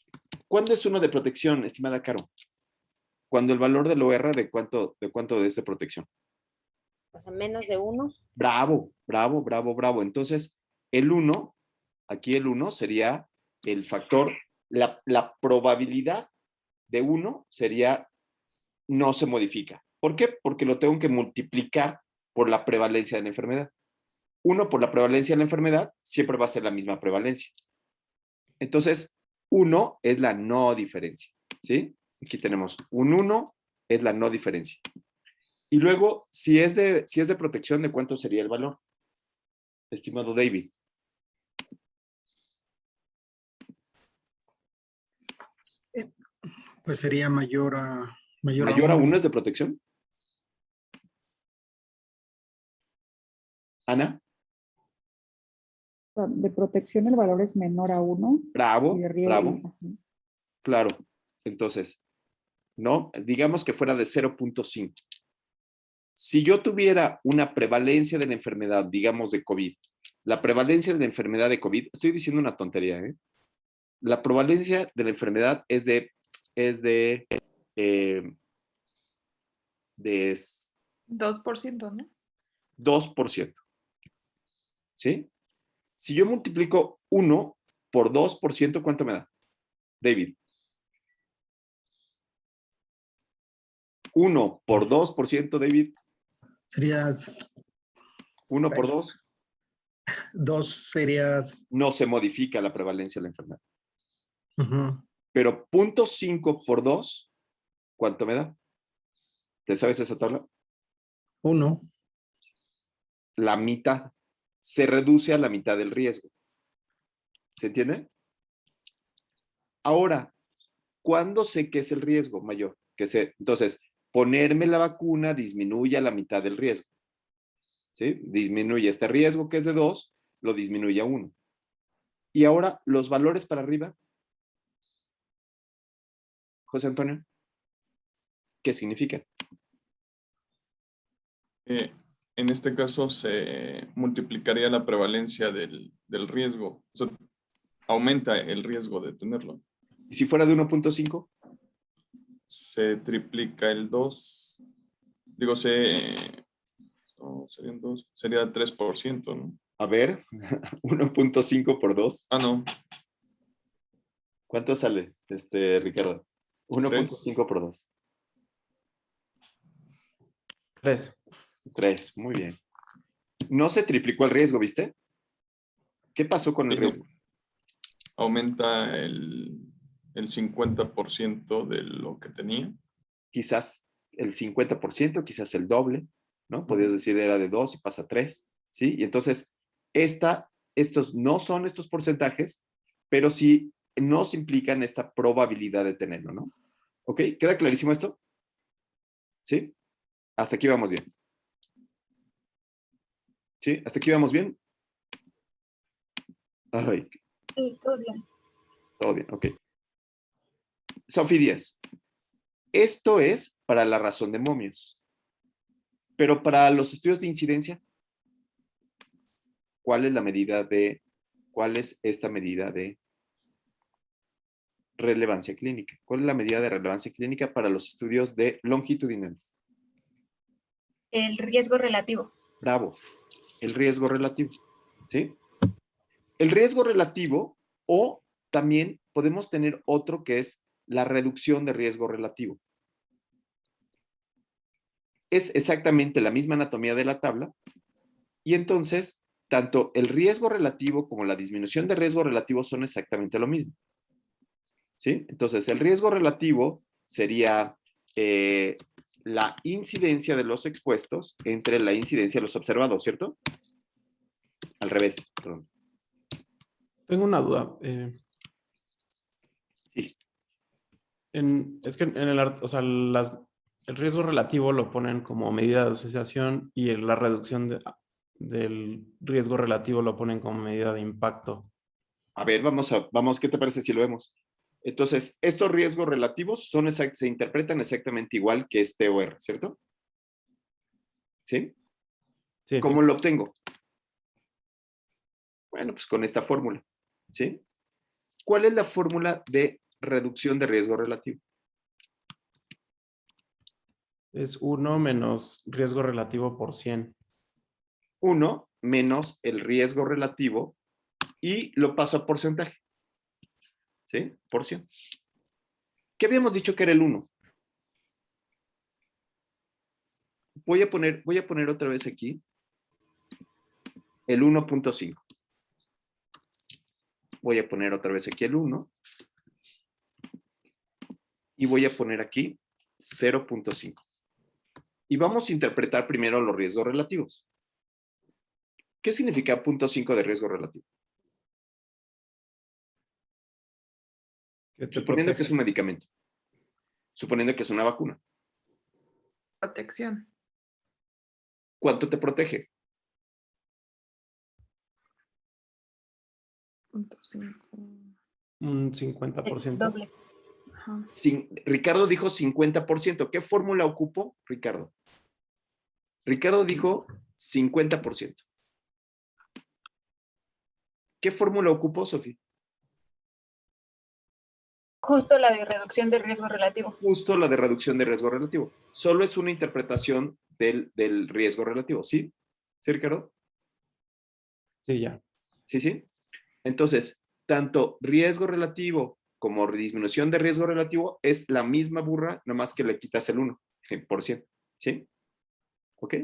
¿cuándo es uno de protección, estimada Caro? Cuando el valor del OR de cuánto es de protección. O sea, menos de 1. Bravo. Entonces, aquí el 1 sería el factor, la probabilidad de 1 sería, no se modifica. ¿Por qué? Porque lo tengo que multiplicar por la prevalencia de la enfermedad. 1 por la prevalencia de la enfermedad siempre va a ser la misma prevalencia. Entonces, 1 es la no diferencia, ¿sí? Aquí tenemos un 1, es la no diferencia. Y luego, si es de protección, ¿de cuánto sería el valor? Estimado David. Pues sería mayor a ¿Mayor a 1 es de protección? Ana. De protección el valor es menor a 1. Bravo, y de riesgo, bravo. Claro. Entonces, ¿no? Digamos que fuera de 0.5. Si yo tuviera una prevalencia de la enfermedad, digamos de COVID, la prevalencia de la enfermedad de COVID, estoy diciendo una tontería, ¿eh? La prevalencia de la enfermedad es de 2%, ¿no? 2%. ¿Sí? Si yo multiplico 1 por 2%, ¿cuánto me da? David. 1 por 2%, David. Serías 1 por 2. 2 serías. No se modifica la prevalencia de la enfermedad. Pero 0.5 por 2, ¿cuánto me da? ¿Te sabes esa tabla? 1. La mitad. Se reduce a la mitad del riesgo. ¿Se entiende? Ahora, ¿cuándo sé que es el riesgo mayor? Entonces, ponerme la vacuna disminuye a la mitad del riesgo. ¿Sí? Disminuye este riesgo que es de 2, lo disminuye a 1. Y ahora, los valores para arriba. José Antonio, ¿qué significa? En este caso se multiplicaría la prevalencia del riesgo. O sea, aumenta el riesgo de tenerlo. ¿Y si fuera de 1.5? Se triplica el 2. Digo, serían 2. Sería 3%, ¿no? A ver, 1.5 por 2. Ah, no. ¿Cuánto sale, Ricardo? 1.5 por 2. 3. 3, muy bien. No se triplicó el riesgo, ¿viste? ¿Qué pasó con el Sí, no. riesgo? Aumenta el 50% de lo que tenía. Quizás el 50%, quizás el doble, ¿no? Podrías decir era de 2 y pasa a 3, ¿sí? Y entonces, estos no son estos porcentajes, pero sí nos implican esta probabilidad de tenerlo, ¿no? ¿Ok? ¿Queda clarísimo esto? ¿Sí? Hasta aquí vamos bien. ¿Sí? ¿Hasta aquí vamos bien? Ay, Sí, todo bien. todo bien, ok. Sofi 10. Esto es para la razón de momios. Pero para los estudios de incidencia, ¿cuál es esta medida de relevancia clínica? ¿Cuál es la medida de relevancia clínica para los estudios de longitudinales? El riesgo relativo. Bravo. El riesgo relativo. ¿Sí? El riesgo relativo, o también podemos tener otro que es la reducción de riesgo relativo. Es exactamente la misma anatomía de la tabla, y entonces tanto el riesgo relativo como la disminución de riesgo relativo son exactamente lo mismo. ¿Sí? Entonces, el riesgo relativo sería la incidencia de los expuestos entre la incidencia de los observados, ¿cierto? Al revés, perdón. Tengo una duda. Sí. Es que o sea, el riesgo relativo lo ponen como medida de asociación y la reducción del riesgo relativo lo ponen como medida de impacto. A ver, vamos, ¿qué te parece si lo vemos? Entonces, estos riesgos relativos se interpretan exactamente igual que este OR, ¿cierto? ¿Sí? Sí. ¿Cómo lo obtengo? Bueno, pues con esta fórmula, ¿sí? ¿Cuál es la fórmula de reducción de riesgo relativo? Es 1 menos riesgo relativo por 100. 1 menos el riesgo relativo y lo paso a porcentaje. ¿Sí? Porción. ¿Qué habíamos dicho que era el 1? Voy a poner otra vez aquí el 1.5. Voy a poner otra vez aquí el 1. Y voy a poner aquí 0.5. Y vamos a interpretar primero los riesgos relativos. ¿Qué significa 0.5 de riesgo relativo? Suponiendo que es un medicamento. Suponiendo que es una vacuna. Protección. ¿Cuánto te protege? 0.5. Un 50%. Doble. Ajá. Ricardo dijo 50%. ¿Qué fórmula ocupó, Ricardo? Ricardo dijo 50%. ¿Qué fórmula ocupó, Sofía? Justo la de reducción del riesgo relativo. Justo la de reducción de riesgo relativo. Solo es una interpretación del riesgo relativo, ¿sí? ¿Sí, Ricardo? Sí, ya. Sí, sí. Entonces, tanto riesgo relativo como disminución de riesgo relativo es la misma burra, nomás que le quitas el 1%. ¿Sí? ¿Ok?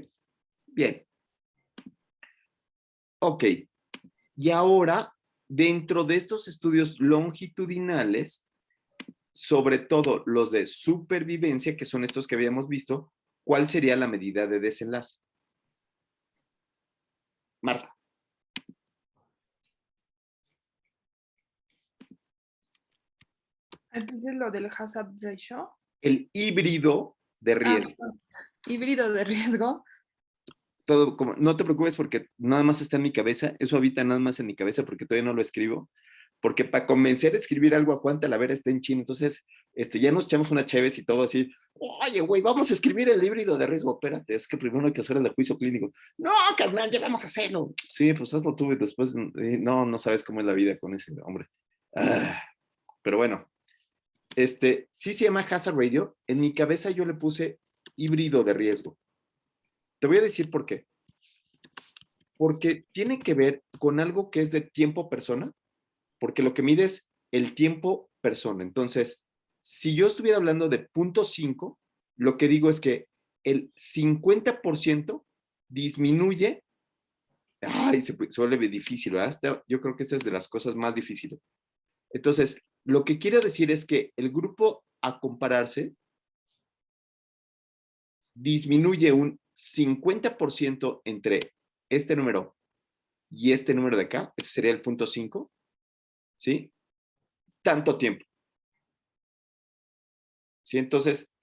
Bien. Ok. Y ahora, dentro de estos estudios longitudinales, sobre todo los de supervivencia, que son estos que habíamos visto, ¿cuál sería la medida de desenlace? Marta. Entonces lo del hazard ratio. El híbrido de riesgo. Híbrido de riesgo. Todo como, no te preocupes porque nada más está en mi cabeza, eso habita nada más en mi cabeza porque todavía no lo escribo, porque para convencer a escribir algo a Juan Talavera está en chino, entonces ya nos echamos una chévez y todo así, oye güey, vamos a escribir el híbrido de riesgo, espérate, es que primero hay que hacer el juicio clínico, no carnal, ya vamos a hacerlo, sí, pues hazlo tú y después, no sabes cómo es la vida con ese hombre, pero bueno, sí se llama hazard ratio, en mi cabeza yo le puse híbrido de riesgo. Te voy a decir por qué. Porque tiene que ver con algo que es de tiempo persona, porque lo que mide es el tiempo persona. Entonces, si yo estuviera hablando de 0.5, lo que digo es que el 50% disminuye. Ay, se vuelve difícil, ¿verdad? Yo creo que esta es de las cosas más difíciles. Entonces, lo que quiero decir es que el grupo a compararse disminuye un 50% entre este número y este número de acá, ese sería el 0.5, ¿sí? Tanto tiempo. ¿Sí? Entonces,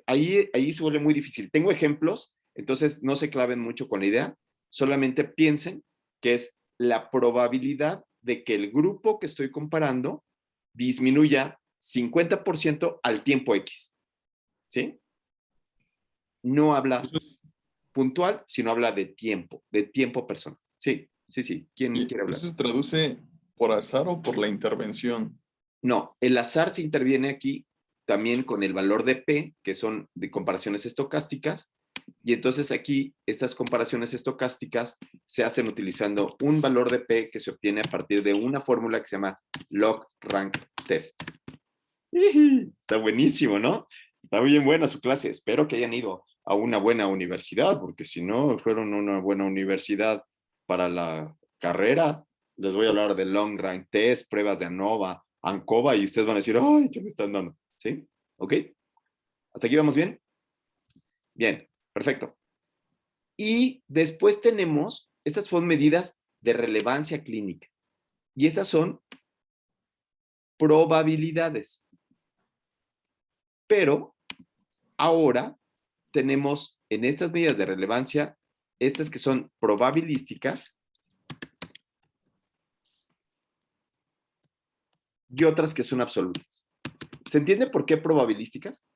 ahí se vuelve muy difícil. Tengo ejemplos, entonces no se claven mucho con la idea, solamente piensen que es la probabilidad de que el grupo que estoy comparando disminuya 50% al tiempo X, ¿sí? No habla puntual, sino habla de tiempo personal. Sí. ¿Quién quiere hablar? ¿Eso se traduce por azar o por la intervención? No, el azar se interviene aquí también con el valor de P, que son de comparaciones estocásticas, y entonces aquí estas comparaciones estocásticas se hacen utilizando un valor de P que se obtiene a partir de una fórmula que se llama log rank test. Está buenísimo, ¿no? Está bien buena su clase. Espero que hayan ido a una buena universidad, porque si no fueron a una buena universidad para la carrera, les voy a hablar de long rank test, pruebas de ANCOVA, y ustedes van a decir, ay, ¿qué me están dando? ¿Sí? ¿Ok? ¿Hasta aquí vamos bien? Bien, perfecto. Y después tenemos, estas son medidas de relevancia clínica. Y esas son probabilidades. Pero ahora tenemos en estas medidas de relevancia, estas que son probabilísticas y otras que son absolutas. ¿Se entiende por qué probabilísticas?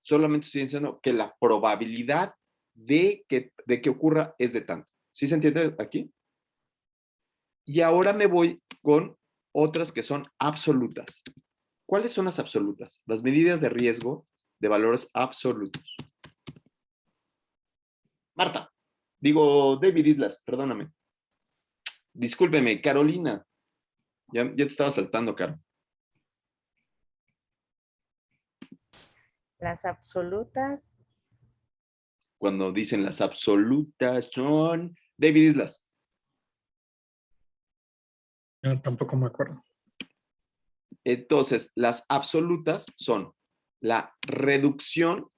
Solamente estoy diciendo que la probabilidad de que ocurra es de tanto. ¿Sí se entiende aquí? Y ahora me voy con otras que son absolutas. ¿Cuáles son las absolutas? Las medidas de riesgo de valores absolutos. Marta, David Islas, perdóname. Discúlpeme, Carolina. Ya te estaba saltando, Caro. Las absolutas. Cuando dicen las absolutas son David Islas. Yo tampoco me acuerdo. Entonces, las absolutas son la reducción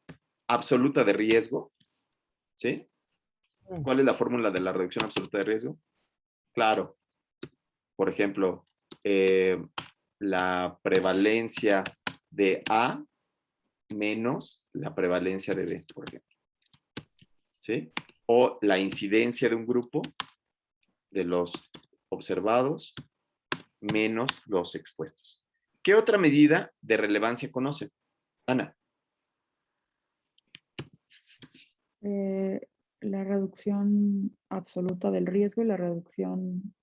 absoluta de riesgo. ¿Sí? ¿Cuál es la fórmula de la reducción absoluta de riesgo? Claro. Por ejemplo, la prevalencia de A menos la prevalencia de B, por ejemplo. ¿Sí? O la incidencia de un grupo de los observados menos los expuestos. ¿Qué otra medida de relevancia conocen? Ana. La reducción absoluta del riesgo y la reducción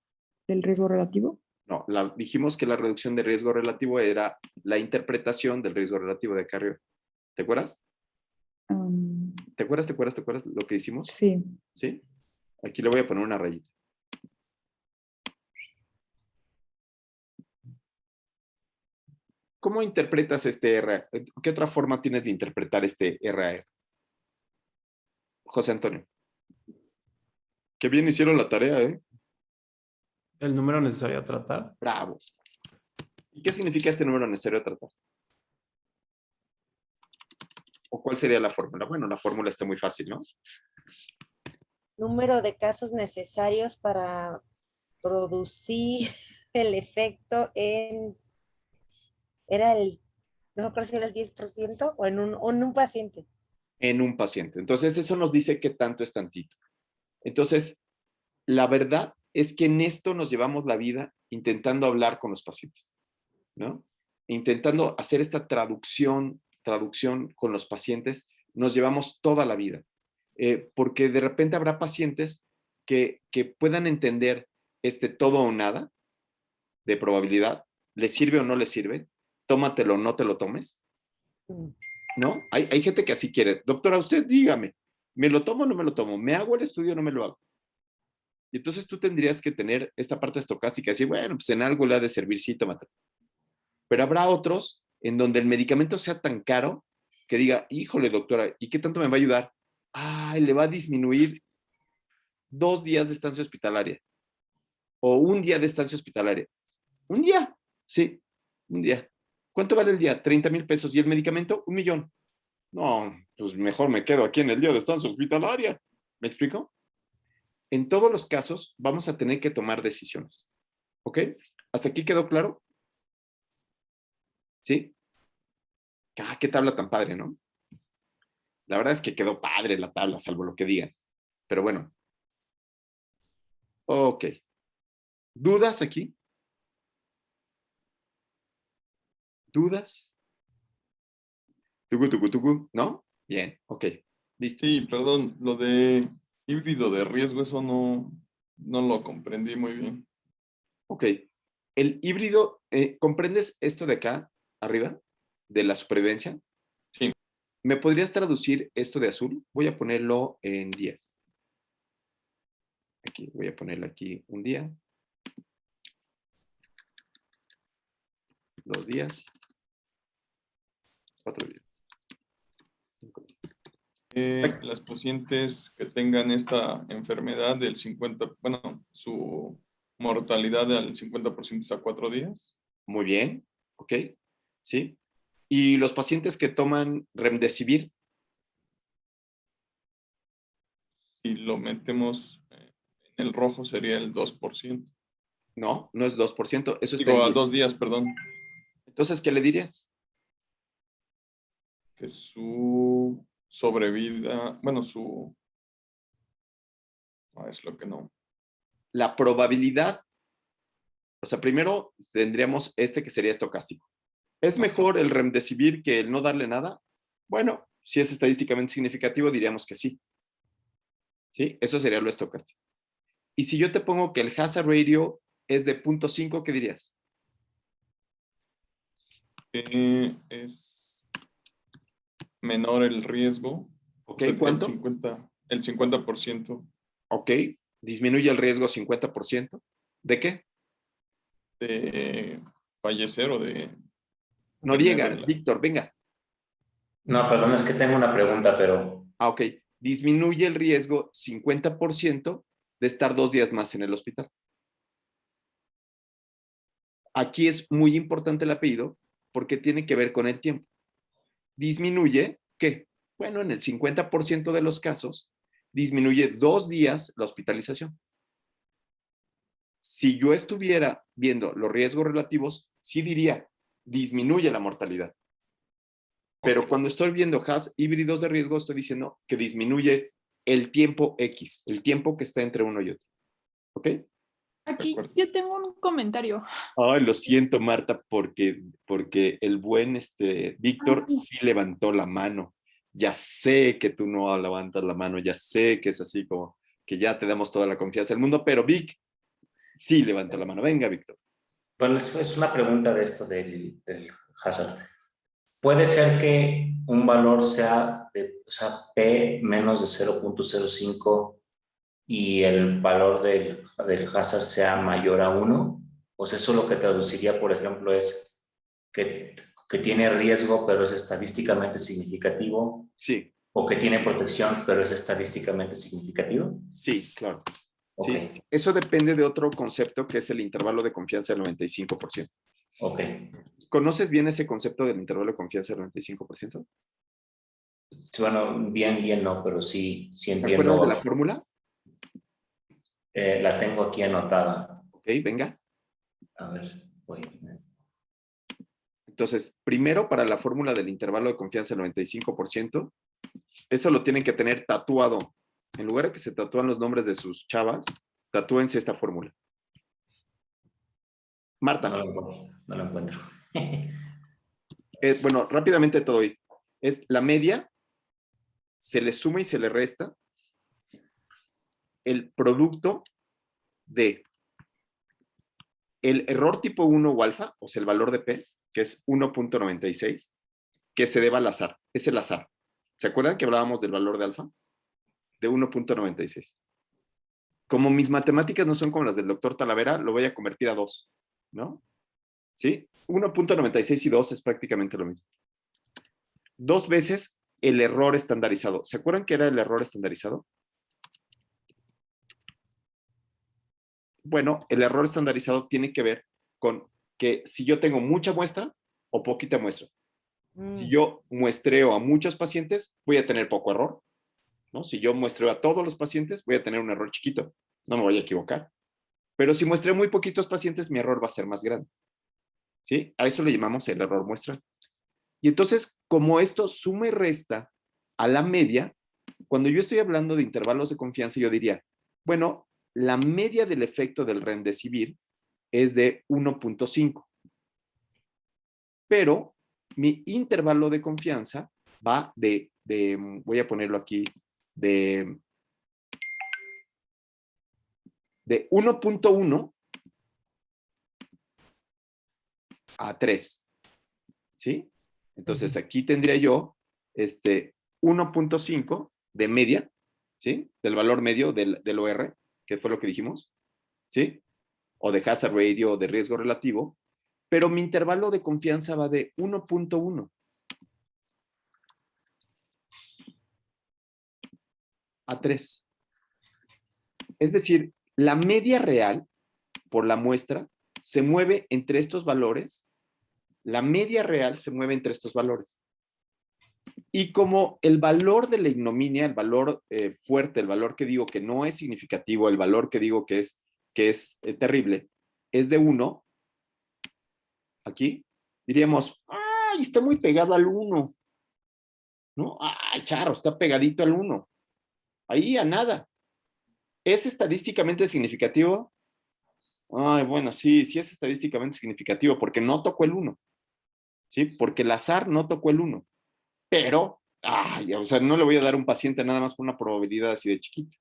del riesgo relativo. No, dijimos que la reducción de riesgo relativo era la interpretación del riesgo relativo de Carrier. ¿Te acuerdas? ¿Te acuerdas lo que hicimos? Sí. ¿Sí? Aquí le voy a poner una rayita. ¿Cómo interpretas este RAR? ¿Qué otra forma tienes de interpretar este RAR? José Antonio. Qué bien hicieron la tarea, ¿eh? El número necesario a tratar. Bravo. ¿Y qué significa este número necesario a tratar? ¿O cuál sería la fórmula? Bueno, la fórmula está muy fácil, ¿no? Número de casos necesarios para producir el efecto en, no me acuerdo si era el 10% o en un paciente. En un paciente. Entonces, eso nos dice qué tanto es tantito. Entonces, la verdad es que en esto nos llevamos la vida intentando hablar con los pacientes, ¿no? Intentando hacer esta traducción con los pacientes, nos llevamos toda la vida. Porque de repente habrá pacientes que puedan entender este todo o nada de probabilidad, ¿le sirve o no le sirve? Tómatelo o no te lo tomes, ¿no? Hay gente que así quiere. Doctora, usted dígame, ¿me lo tomo o no me lo tomo? ¿Me hago el estudio o no me lo hago? Y entonces tú tendrías que tener esta parte estocástica y decir, bueno, pues en algo le ha de servir, sí, tómatelo. Pero habrá otros en donde el medicamento sea tan caro que diga, híjole, doctora, ¿y qué tanto me va a ayudar? Ay, le va a disminuir 2 días de estancia hospitalaria o 1 día de estancia hospitalaria. ¿Un día? Sí, un día. ¿Cuánto vale el día? 30,000 pesos. ¿Y el medicamento? 1,000,000. No, pues mejor me quedo aquí en el día de estancia hospitalaria. ¿Me explico? En todos los casos vamos a tener que tomar decisiones. ¿Ok? ¿Hasta aquí quedó claro? ¿Sí? Ah, qué tabla tan padre, ¿no? La verdad es que quedó padre la tabla, salvo lo que digan. Pero bueno. Ok. ¿Dudas aquí? ¿Dudas? Tucu, ¿no? Bien, ok. Listo. Sí, perdón, lo de híbrido de riesgo, eso no lo comprendí muy bien. Ok. El híbrido, ¿comprendes esto de acá, arriba, de la supervivencia? Sí. ¿Me podrías traducir esto de azul? Voy a ponerlo en días. Aquí, voy a ponerlo aquí 1 día. 2 días. 4 días. 5 días. Las pacientes que tengan esta enfermedad del 50, bueno, su mortalidad del 50% es a 4 días. Muy bien, ok, ¿sí? ¿Y los pacientes que toman Remdesivir? Si lo metemos en el rojo sería el 2%. No, no es 2%, eso está Digo, en a 2 días, perdón. Entonces, ¿qué le dirías? Que su sobrevida, bueno, es lo que no. La probabilidad, o sea, primero tendríamos este que sería estocástico. ¿Es mejor el Remdesivir que el no darle nada? Bueno, si es estadísticamente significativo, diríamos que sí. ¿Sí? Eso sería lo estocástico. Y si yo te pongo que el hazard ratio es de 0.5, ¿qué dirías? Es menor el riesgo. ¿Ok? O sea, ¿Cuánto? El 50%. Ok. Disminuye el riesgo 50%. ¿De qué? De fallecer o de Noriega, tener Víctor, venga. No, perdón, es que tengo una pregunta, pero Ok. Disminuye el riesgo 50% de estar 2 días más en el hospital. Aquí es muy importante el apellido porque tiene que ver con el tiempo. Disminuye, ¿qué? Bueno, en el 50% de los casos, disminuye 2 días la hospitalización. Si yo estuviera viendo los riesgos relativos, sí diría, disminuye la mortalidad. Pero cuando estoy viendo híbridos de riesgo, estoy diciendo que disminuye el tiempo X, el tiempo que está entre uno y otro. ¿Ok? Aquí yo tengo un comentario. Ay, lo siento, Marta, porque el buen Víctor sí. sí levantó la mano. Ya sé que tú no levantas la mano, ya sé que es así como que ya te damos toda la confianza del mundo, pero Vic sí levantó la mano. Venga, Víctor. bueno, es una pregunta de esto del hazard. ¿Puede ser que un valor sea, o sea, P menos de 0.05 y el valor del hazard sea mayor a 1? Pues eso lo que traduciría, por ejemplo, es que tiene riesgo, pero es estadísticamente significativo. Sí. O que tiene protección, pero es estadísticamente significativo. Sí, claro. Okay. Sí. Eso depende de otro concepto que es el intervalo de confianza del 95%. Ok. ¿Conoces bien ese concepto del intervalo de confianza del 95%? Bueno, bien no, pero sí ¿Te entiendo. acuerdas de la fórmula? La tengo aquí anotada. Ok, venga. A ver, voy. Entonces, primero para la fórmula del intervalo de confianza del 95%, eso lo tienen que tener tatuado. En lugar de que se tatúan los nombres de sus chavas, tatúense esta fórmula. Marta. No lo encuentro. Bueno, rápidamente te doy. Es la media, se le suma y se le resta el producto de el error tipo 1 o alfa, o sea, el valor de P, que es 1.96, que se deba al azar. Es el azar. ¿Se acuerdan que hablábamos del valor de alfa? De 1.96. Como mis matemáticas no son como las del doctor Talavera, lo voy a convertir a 2, ¿no? ¿Sí? 1.96 y 2 es prácticamente lo mismo. 2 veces el error estandarizado. ¿Se acuerdan qué era el error estandarizado? Bueno, el error estandarizado tiene que ver con que si yo tengo mucha muestra o poquita muestra. Si yo muestreo a muchos pacientes, voy a tener poco error, ¿no? Si yo muestreo a todos los pacientes, voy a tener un error chiquito. No me voy a equivocar. Pero si muestreo muy poquitos pacientes, mi error va a ser más grande. ¿Sí? A eso le llamamos el error muestral. Y entonces, como esto suma y resta a la media, cuando yo estoy hablando de intervalos de confianza, yo diría, bueno, la media del efecto del remdesivir es de 1.5. Pero mi intervalo de confianza va voy a ponerlo aquí, de 1.1 a 3. ¿Sí? Entonces aquí tendría yo 1.5 de media, ¿sí? Del valor medio del OR, que fue lo que dijimos, ¿sí? O de hazard ratio o de riesgo relativo, pero mi intervalo de confianza va de 1.1 a 3. Es decir, la media real por la muestra se mueve entre estos valores. La media real se mueve entre estos valores. Y como el valor de la ignominia, el valor fuerte, el valor que digo que no es significativo, el valor que digo que es terrible, es de 1, aquí, diríamos, ¡ay, está muy pegado al 1! ¿No? ¡Ay, Charo, está pegadito al 1! Ahí a nada. ¿Es estadísticamente significativo? Ay, bueno, sí es estadísticamente significativo porque no tocó el 1. ¿Sí? Porque el azar no tocó el 1. Pero, o sea, no le voy a dar a un paciente nada más por una probabilidad así de chiquita.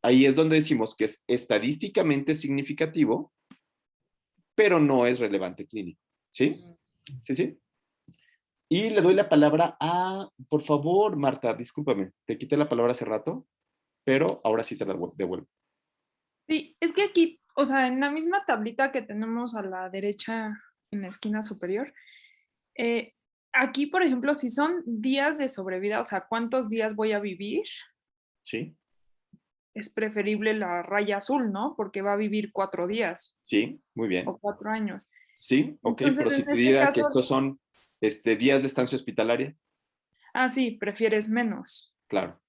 Ahí es donde decimos que es estadísticamente significativo, pero no es relevante clínico. ¿Sí? Sí. Y le doy la palabra a, por favor, Marta, discúlpame, te quité la palabra hace rato, pero ahora sí te la devuelvo. Sí, es que aquí, o sea, en la misma tablita que tenemos a la derecha en la esquina superior, aquí, por ejemplo, si son días de sobrevida, o sea, ¿cuántos días voy a vivir? Sí. Es preferible la raya azul, ¿no? Porque va a vivir 4 días. Sí, muy bien. O 4 años. Sí, ok, Entonces, pero si en te este diera caso, que estos son días de estancia hospitalaria. sí, prefieres menos. Claro.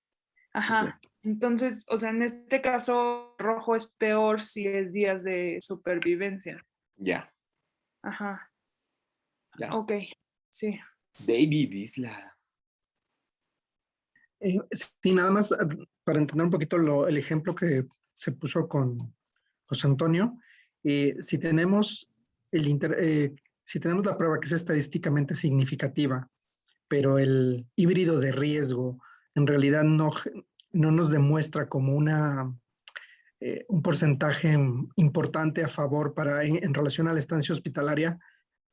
Ajá. Entonces, o sea, en este caso, rojo es peor si es días de supervivencia. Ya. Ajá. Ya. Ok, sí. David Isla. Sí, nada más para entender un poquito el ejemplo que se puso con José Antonio, si tenemos si tenemos la prueba que es estadísticamente significativa, pero el híbrido de riesgo en realidad no nos demuestra como un porcentaje importante a favor en relación a la estancia hospitalaria,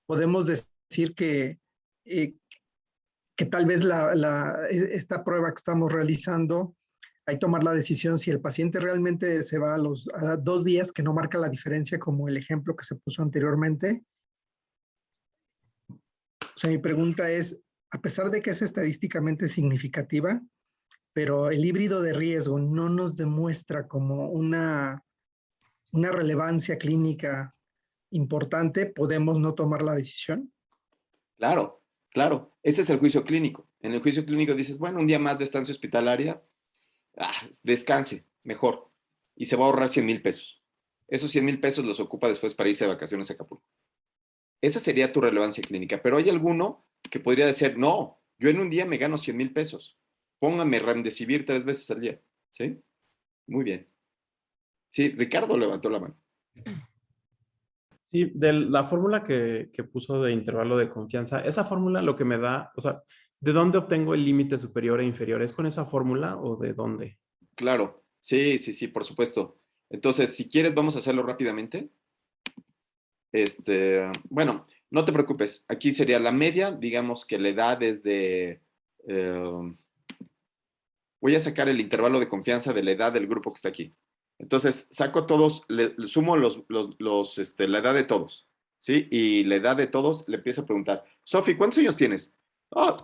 podemos decir que tal vez esta prueba que estamos realizando, hay que tomar la decisión si el paciente realmente se va a 2 días, que no marca la diferencia como el ejemplo que se puso anteriormente. O sea, mi pregunta es, a pesar de que es estadísticamente significativa, pero el híbrido de riesgo no nos demuestra como una relevancia clínica importante, podemos no tomar la decisión. Claro, claro. Ese es el juicio clínico. En el juicio clínico dices, bueno, un día más de estancia hospitalaria, descanse, mejor. Y se va a ahorrar 100,000 pesos. Esos 100,000 pesos los ocupa después para irse de vacaciones a Acapulco. Esa sería tu relevancia clínica. Pero hay alguno que podría decir, no, yo en un día me gano 100,000 pesos. Póngame Remdesivir 3 veces al día. ¿Sí? Muy bien. Sí, Ricardo levantó la mano. Sí, de la fórmula que puso de intervalo de confianza, esa fórmula lo que me da, o sea, ¿de dónde obtengo el límite superior e inferior? ¿Es con esa fórmula o de dónde? Claro. Sí, sí, sí, por supuesto. Entonces, si quieres, vamos a hacerlo rápidamente. Bueno, no te preocupes. Aquí sería la media, digamos que la edad desde... voy a sacar el intervalo de confianza de la edad del grupo que está aquí. Entonces, saco todos, le sumo la edad de todos, ¿sí? Y la edad de todos le empiezo a preguntar, Sofi, ¿cuántos años tienes? Oh,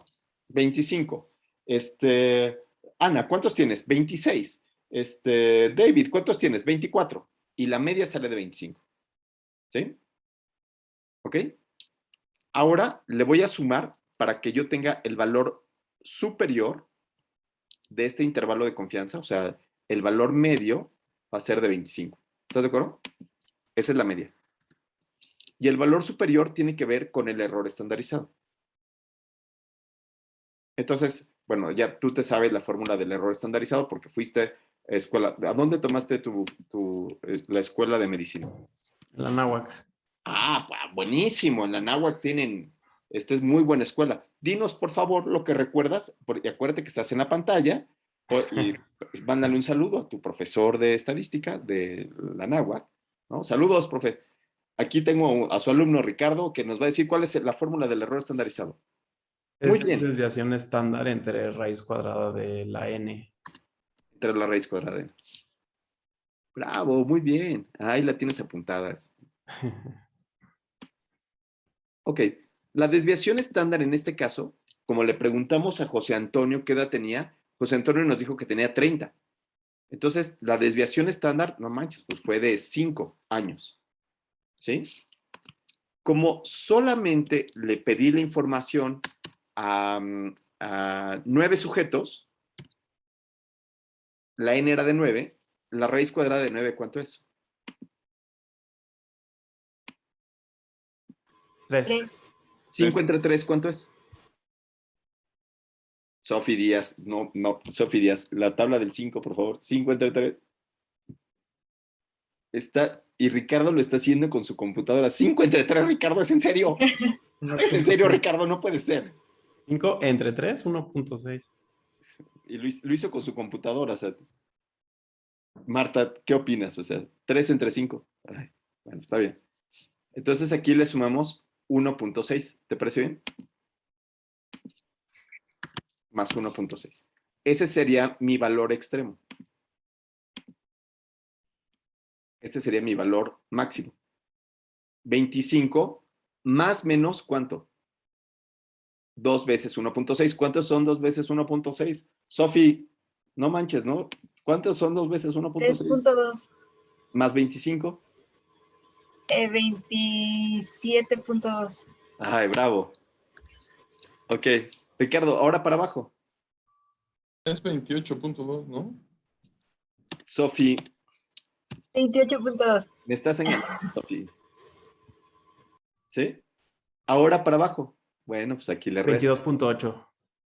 25. Ana, ¿cuántos tienes? 26. David, ¿cuántos tienes? 24. Y la media sale de 25. ¿Sí? ¿Ok? Ahora le voy a sumar para que yo tenga el valor superior de este intervalo de confianza, o sea, el valor medio va a ser de 25. ¿Estás de acuerdo? Esa es la media. Y el valor superior tiene que ver con el error estandarizado. Entonces, bueno, ya tú te sabes la fórmula del error estandarizado porque fuiste a escuela. ¿A dónde tomaste la escuela de medicina? La náhuatl. Buenísimo. En la náhuatl tienen, esta es muy buena escuela. Dinos, por favor, lo que recuerdas, y acuérdate que estás en la pantalla, y mándale un saludo a tu profesor de estadística de la náhuatl, ¿no? Saludos, profe. Aquí tengo a su alumno Ricardo que nos va a decir cuál es la fórmula del error estandarizado. Muy Es bien. desviación estándar entre raíz cuadrada de la n. Entre la raíz cuadrada de n. Bravo, muy bien. Ahí la tienes apuntada. Ok, la desviación estándar en este caso, como le preguntamos a José Antonio qué edad tenía, José Antonio nos dijo que tenía 30. Entonces, la desviación estándar, no manches, pues fue de 5 años. ¿Sí? Como solamente le pedí la información a 9 sujetos, la n era de 9, la raíz cuadrada de 9, ¿cuánto es? 3. 5 entre 3, ¿cuánto es? Sofi Díaz, Sofi Díaz, la tabla del 5, por favor. 5 entre 3. Y Ricardo lo está haciendo con su computadora. 5 entre 3, Ricardo, ¿es en serio? ¿Es en serio, Ricardo? No puede ser. 5 entre 3, 1.6. Y lo hizo con su computadora, o sea. Marta, ¿qué opinas? O sea, 3 entre 5. Ay, bueno, está bien. Entonces aquí le sumamos 1.6. ¿Te parece bien? Más 1.6. Ese sería mi valor extremo. Ese sería mi valor máximo. 25 más menos, ¿cuánto? 2 veces 1.6. ¿Cuántos son 2 veces 1.6? Sofi, no manches, ¿no? ¿Cuántos son 2 veces 1.6? 3.2. Más 25. 27.2. Ay, bravo. Ok. Ricardo, ahora para abajo. Es 28.2, ¿no? Sofi. 28.2. Me estás engañando, Sofi. ¿Sí? Ahora para abajo. Bueno, pues aquí le resto. 22.8.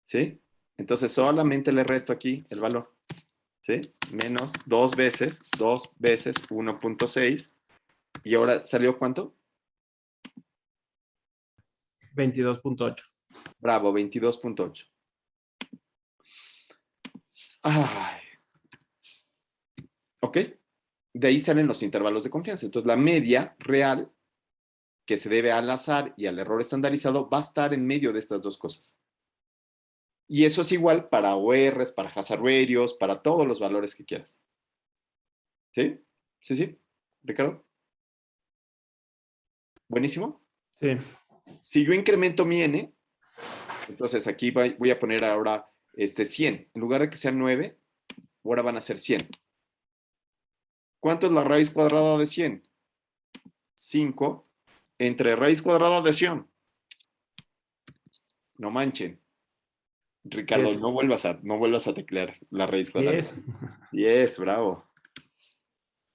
¿Sí? Entonces solamente le resto aquí el valor. ¿Sí? Menos 2 veces 1.6. ¿Y ahora salió cuánto? 22.8. Bravo, 22.8. Ay. ¿Ok? De ahí salen los intervalos de confianza. Entonces la media real, que se debe al azar y al error estandarizado, va a estar en medio de estas dos cosas. Y eso es igual para ORs, para hazard ratios, para todos los valores que quieras. ¿Sí? ¿Sí, sí? ¿Ricardo? ¿Buenísimo? Sí. Si yo incremento mi n, entonces aquí voy a poner ahora 100. En lugar de que sean 9, ahora van a ser 100. ¿Cuánto es la raíz cuadrada de 100? 5 entre raíz cuadrada de 100. No manchen. Ricardo, 10. no vuelvas a teclear la raíz cuadrada. 10. 10, bravo.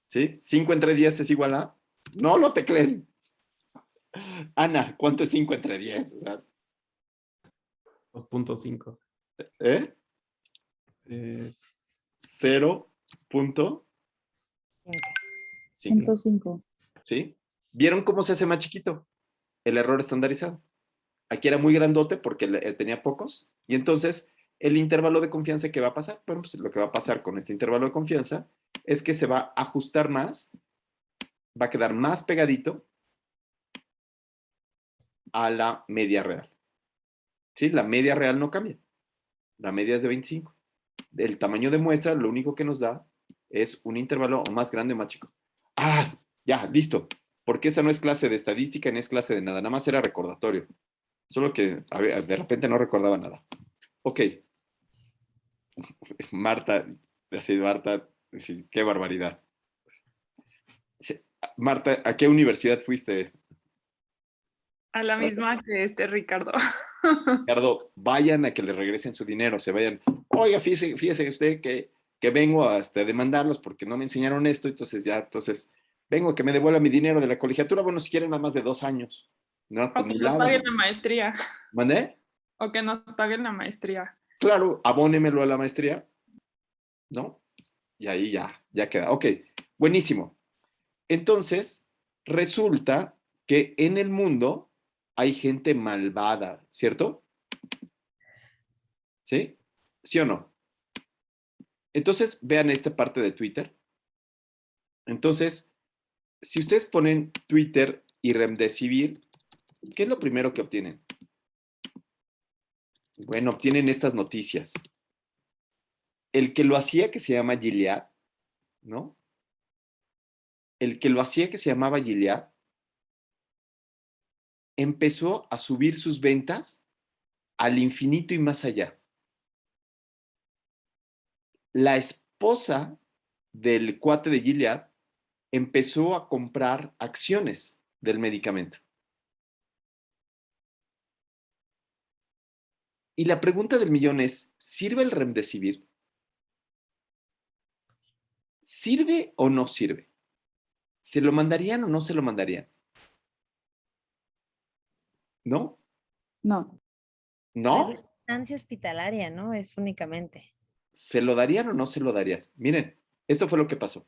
¿Sí? 5 entre 10 es igual a... No lo tecleen. Ana, ¿cuánto es 5 entre 10? O sea, 2.5. ¿eh? 0.5. 105. ¿Sí? ¿Vieron cómo se hace más chiquito? El error estandarizado. Aquí era muy grandote porque tenía pocos. Y entonces, el intervalo de confianza que va a pasar, bueno, pues lo que va a pasar con este intervalo de confianza es que se va a ajustar más, va a quedar más pegadito a la media real. ¿Sí? La media real no cambia. La media es de 25. El tamaño de muestra lo único que nos da es un intervalo o más grande o más chico. Ah, ya, listo. Porque esta no es clase de estadística ni es clase de nada. Nada más era recordatorio. Solo que de repente no recordaba nada. Ok. Marta, qué barbaridad. Marta, ¿a qué universidad fuiste? A la misma que Ricardo. Ricardo, vayan a que le regresen su dinero, se vayan. Oiga, fíjese usted que vengo a demandarlos porque no me enseñaron esto, entonces vengo a que me devuelva mi dinero de la colegiatura, bueno, si quieren nada más de 2 años. No, O pues que ni nos lado. paguen la maestría. ¿Mandé? O que nos paguen la maestría. Claro, abónemelo a la maestría, ¿no? Y ahí ya queda. Ok, buenísimo. Entonces, resulta que en el mundo hay gente malvada, ¿cierto? ¿Sí? ¿Sí o no? Entonces, vean esta parte de Twitter. Entonces, si ustedes ponen Twitter y Remdesivir, ¿qué es lo primero que obtienen? Bueno, obtienen estas noticias. El que lo hacía, que se llama Gilead, ¿no? El que lo hacía, que se llamaba Gilead, empezó a subir sus ventas al infinito y más allá. La esposa del cuate de Gilead empezó a comprar acciones del medicamento. Y la pregunta del millón es, ¿sirve el Remdesivir? ¿Sirve o no sirve? ¿Se lo mandarían o no se lo mandarían? ¿No? No. La ¿No? distancia hospitalaria, ¿no? Es únicamente. ¿Se lo darían o no se lo darían? Miren, esto fue lo que pasó.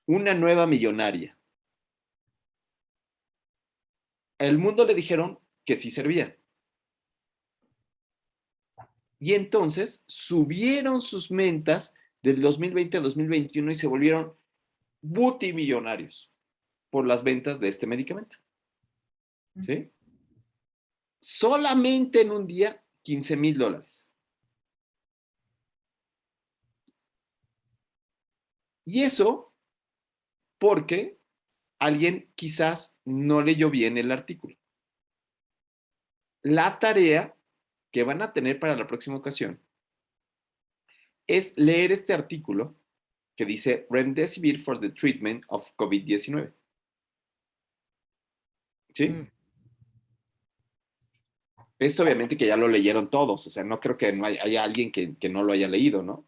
Una nueva millonaria. El mundo le dijeron que sí servía. Y entonces subieron sus ventas del 2020 a 2021 y se volvieron multimillonarios por las ventas de este medicamento. ¿Sí? Solamente en un día, $15,000. Y eso porque alguien quizás no leyó bien el artículo. La tarea que van a tener para la próxima ocasión es leer este artículo que dice Remdesivir for the treatment of COVID-19. ¿Sí? Esto obviamente que ya lo leyeron todos, o sea, no creo que no haya alguien que no lo haya leído, ¿no?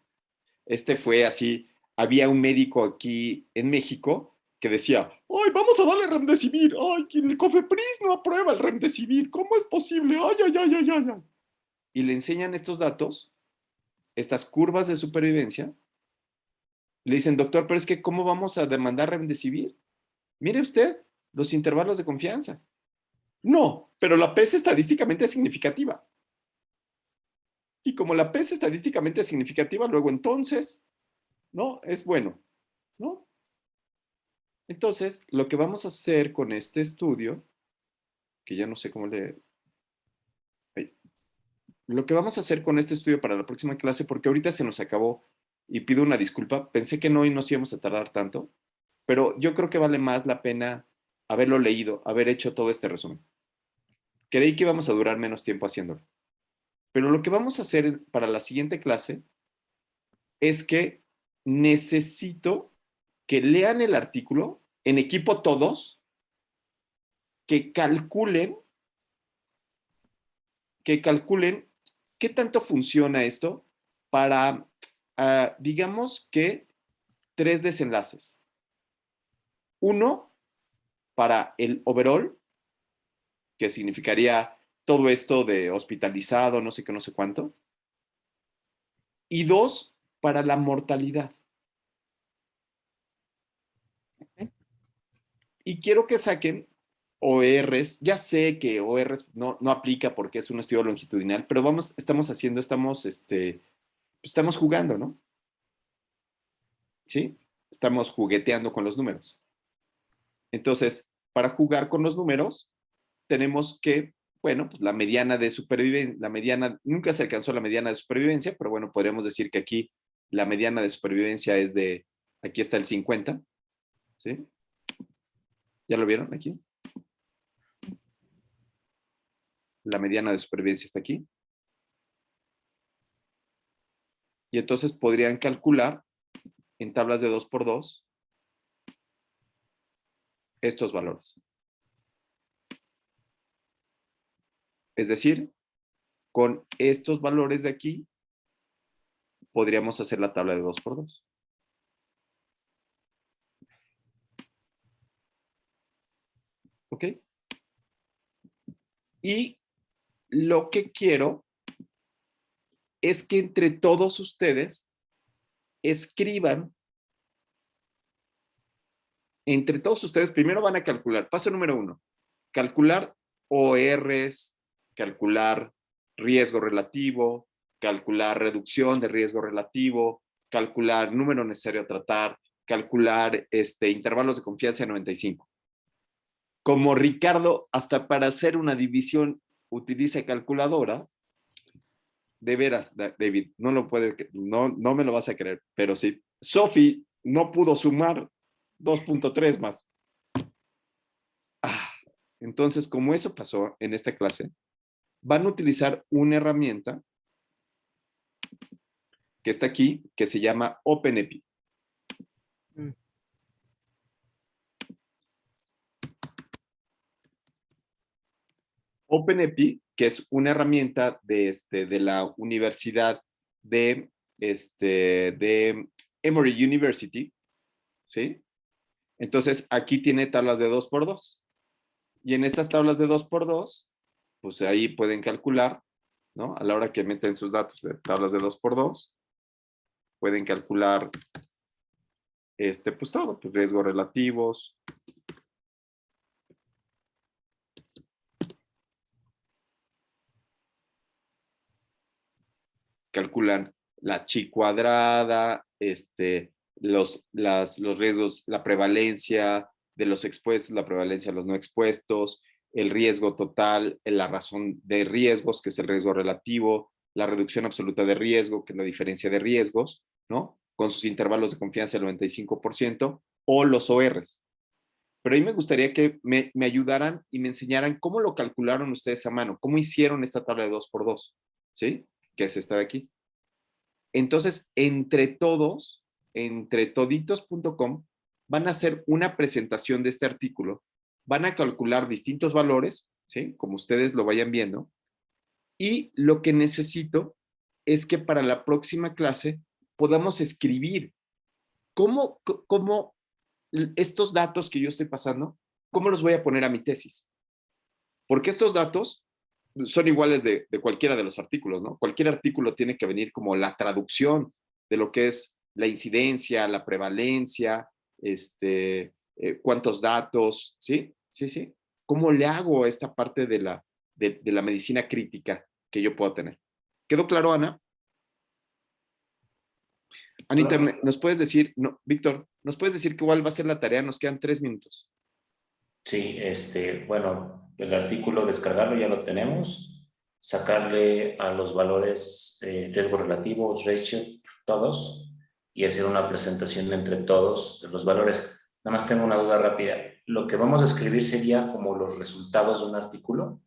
Este fue así, había un médico aquí en México que decía, ¡ay, vamos a darle Remdesivir! ¡Ay, que el COFEPRIS no aprueba el Remdesivir! ¿Cómo es posible? ¡Ay, ay, ay, ay, ay, ay! Y le enseñan estos datos, estas curvas de supervivencia. Le dicen, doctor, pero es que ¿cómo vamos a demandar Remdesivir? Mire usted los intervalos de confianza. No, pero la P es estadísticamente significativa. Y como la P es estadísticamente significativa, luego entonces, ¿no? Es bueno, ¿no? Entonces, lo que vamos a hacer con este estudio, que ya no sé cómo lo que vamos a hacer con este estudio para la próxima clase, porque ahorita se nos acabó y pido una disculpa, pensé que no y nos íbamos a tardar tanto, pero yo creo que vale más la pena haberlo leído, haber hecho todo este resumen. Creí que íbamos a durar menos tiempo haciéndolo. Pero lo que vamos a hacer para la siguiente clase es que necesito que lean el artículo en equipo todos, que calculen qué tanto funciona esto para, digamos que 3 desenlaces. Uno, para el overall, que significaría todo esto de hospitalizado, no sé qué, no sé cuánto. Y 2, para la mortalidad. Y quiero que saquen ORs. Ya sé que ORs no aplica porque es un estudio longitudinal, pero estamos jugando, ¿no? ¿Sí? Estamos jugueteando con los números. Entonces, para jugar con los números, tenemos que, bueno, pues la mediana de supervivencia, nunca se alcanzó la mediana de supervivencia, pero bueno, podríamos decir que aquí la mediana de supervivencia es aquí está el 50, ¿sí? ¿Ya lo vieron aquí? La mediana de supervivencia está aquí. Y entonces podrían calcular en tablas de 2x2 estos valores. Es decir, con estos valores de aquí, podríamos hacer la tabla de 2x2. ¿Ok? Y lo que quiero es que entre todos ustedes escriban, primero van a calcular, paso número 1, calcular ORs, calcular riesgo relativo, calcular reducción de riesgo relativo, calcular número necesario a tratar, calcular intervalos de confianza de 95. Como Ricardo, hasta para hacer una división utiliza calculadora, de veras, David, no me lo vas a creer, pero sí. Sophie no pudo sumar 2.3 más. Entonces, como eso pasó en esta clase, van a utilizar una herramienta que está aquí, que se llama OpenEpi. OpenEpi, que es una herramienta de la Universidad de Emory University, ¿sí? Entonces, aquí tiene tablas de 2x2. Y en estas tablas de 2x2, pues ahí pueden calcular, ¿no? A la hora que meten sus datos de tablas de 2x2, pueden calcular, pues todo, pues riesgos relativos. Calculan la chi cuadrada, los riesgos, la prevalencia de los expuestos, la prevalencia de los no expuestos, el riesgo total, la razón de riesgos, que es el riesgo relativo, la reducción absoluta de riesgo, que es la diferencia de riesgos, ¿no? Con sus intervalos de confianza del 95%, o los ORs. Pero ahí me gustaría que me ayudaran y me enseñaran cómo lo calcularon ustedes a mano, cómo hicieron esta tabla de 2x2, ¿sí? Que es esta de aquí. Entonces, entre todos, entre toditos.com, van a hacer una presentación de este artículo, van a calcular distintos valores, ¿sí? Como ustedes lo vayan viendo, y lo que necesito es que para la próxima clase podamos escribir cómo estos datos que yo estoy pasando, cómo los voy a poner a mi tesis. Porque estos datos son iguales de cualquiera de los artículos, ¿no? Cualquier artículo tiene que venir como la traducción de lo que es la incidencia, la prevalencia, cuántos datos, ¿sí? Sí. ¿Cómo le hago esta parte de la medicina crítica que yo puedo tener? ¿Quedó claro, Ana? Anita, ¿nos puedes decir, no, Víctor, ¿nos puedes decir cuál va a ser la tarea? Nos quedan 3 minutos. Sí, bueno, el artículo descargarlo ya lo tenemos, sacarle a los valores riesgo relativo, ratio, todos, y hacer una presentación entre todos de los valores. Nada más tengo una duda rápida. ¿Lo que vamos a escribir sería como los resultados de un artículo?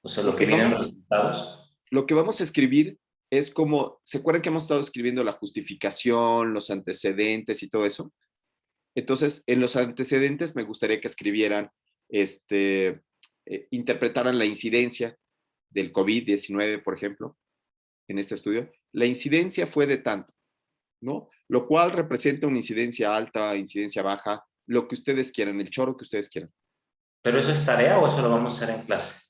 O sea, lo que vienen los resultados. Lo que vamos a escribir es como, ¿se acuerdan que hemos estado escribiendo la justificación, los antecedentes y todo eso? Entonces, en los antecedentes me gustaría que escribieran, interpretaran la incidencia del COVID-19, por ejemplo, en este estudio. La incidencia fue de tanto, ¿no? Lo cual representa una incidencia alta, incidencia baja, lo que ustedes quieran, el chorro que ustedes quieran. ¿Pero eso es tarea o eso lo vamos a hacer en clase?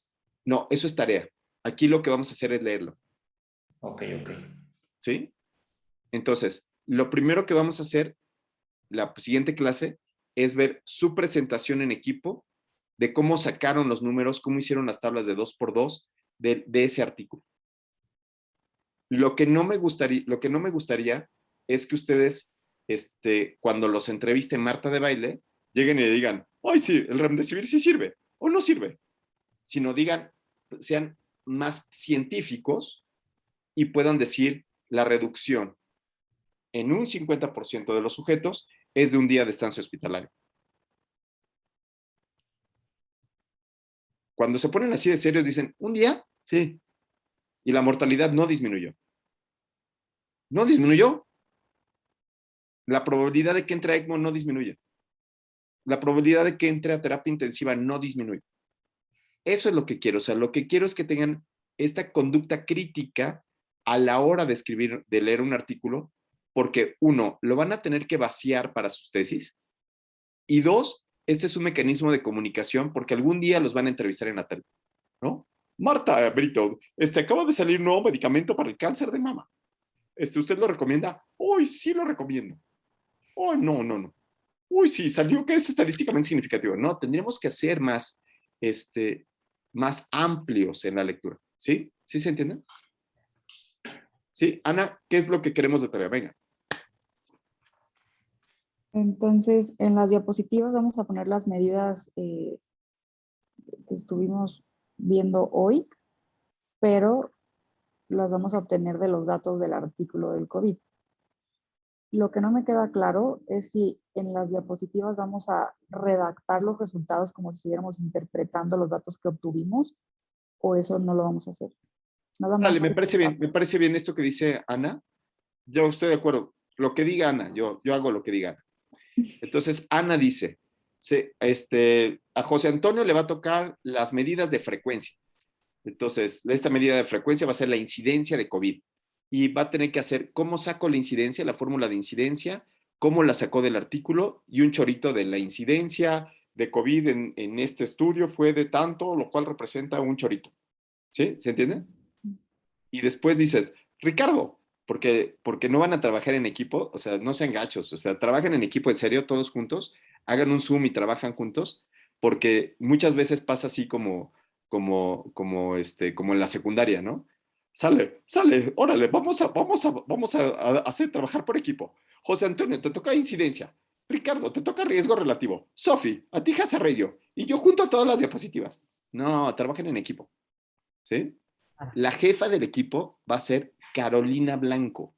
No, eso es tarea. Aquí lo que vamos a hacer es leerlo. Ok. ¿Sí? Entonces, lo primero que vamos a hacer, la siguiente clase, es ver su presentación en equipo de cómo sacaron los números, cómo hicieron las tablas de 2x2 de ese artículo. Lo que no me gustaría es que ustedes, cuando los entreviste Marta de Baile, lleguen y digan, ay, sí, el Remdesivir sí sirve o no sirve, sino digan, sean más científicos y puedan decir la reducción en un 50% de los sujetos es de un día de estancia hospitalaria. Cuando se ponen así de serios dicen, ¿un día? Sí. Y la mortalidad no disminuyó. No disminuyó. La probabilidad de que entre a ECMO no disminuye. La probabilidad de que entre a terapia intensiva no disminuye. Eso es lo que quiero. O sea, lo que quiero es que tengan esta conducta crítica a la hora de escribir, de leer un artículo, porque uno, lo van a tener que vaciar para sus tesis, y dos, este es un mecanismo de comunicación porque algún día los van a entrevistar en la tele, ¿no? Marta Brito, acaba de salir un nuevo medicamento para el cáncer de mama. ¿Usted lo recomienda? Uy, sí lo recomiendo. Oh, no. Uy, sí, salió que es estadísticamente significativo. No, tendríamos que ser más, más amplios en la lectura. ¿Sí? ¿Sí se entiende? Sí, Ana, ¿qué es lo que queremos de tarea? Venga. Entonces, en las diapositivas vamos a poner las medidas que estuvimos viendo hoy, pero las vamos a obtener de los datos del artículo del COVID. Lo que no me queda claro es si en las diapositivas vamos a redactar los resultados como si estuviéramos interpretando los datos que obtuvimos, o eso no lo vamos a hacer. Nada más. Dale, me parece bien esto que dice Ana. Yo estoy de acuerdo. Lo que diga Ana, yo hago lo que diga Ana. Entonces, Ana dice, a José Antonio le va a tocar las medidas de frecuencia. Entonces, esta medida de frecuencia va a ser la incidencia de COVID. Y va a tener que hacer cómo saco la incidencia, la fórmula de incidencia, cómo la sacó del artículo y un chorito de la incidencia de COVID en este estudio fue de tanto, lo cual representa un chorito. ¿Sí? ¿Se entiende? Y después dices, Ricardo, porque no van a trabajar en equipo, o sea, no sean gachos, o sea, trabajen en equipo en serio, todos juntos, hagan un Zoom y trabajan juntos, porque muchas veces pasa así como en la secundaria, ¿no? Sale, órale, vamos a hacer trabajar por equipo. José Antonio, te toca incidencia. Ricardo, te toca riesgo relativo. Sofi, a ti Jasa Radio. Y yo junto a todas las diapositivas. No, trabajen en equipo. ¿Sí? La jefa del equipo va a ser Carolina Blanco.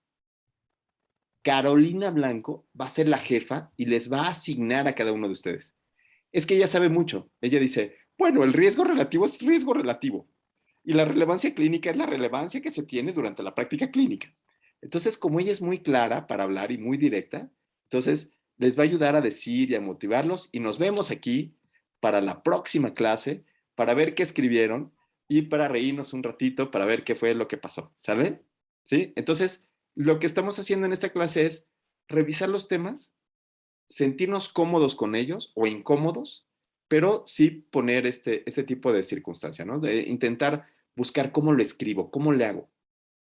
Carolina Blanco va a ser la jefa y les va a asignar a cada uno de ustedes. Es que ella sabe mucho. Ella dice, bueno, el riesgo relativo es riesgo relativo. Y la relevancia clínica es la relevancia que se tiene durante la práctica clínica. Entonces, como ella es muy clara para hablar y muy directa, entonces les va a ayudar a decir y a motivarlos. Y nos vemos aquí para la próxima clase, para ver qué escribieron y para reírnos un ratito, para ver qué fue lo que pasó. ¿Sale? ¿Sí? Entonces, lo que estamos haciendo en esta clase es revisar los temas, sentirnos cómodos con ellos o incómodos, pero sí poner este tipo de circunstancia, ¿no? De intentar buscar cómo lo escribo, cómo le hago.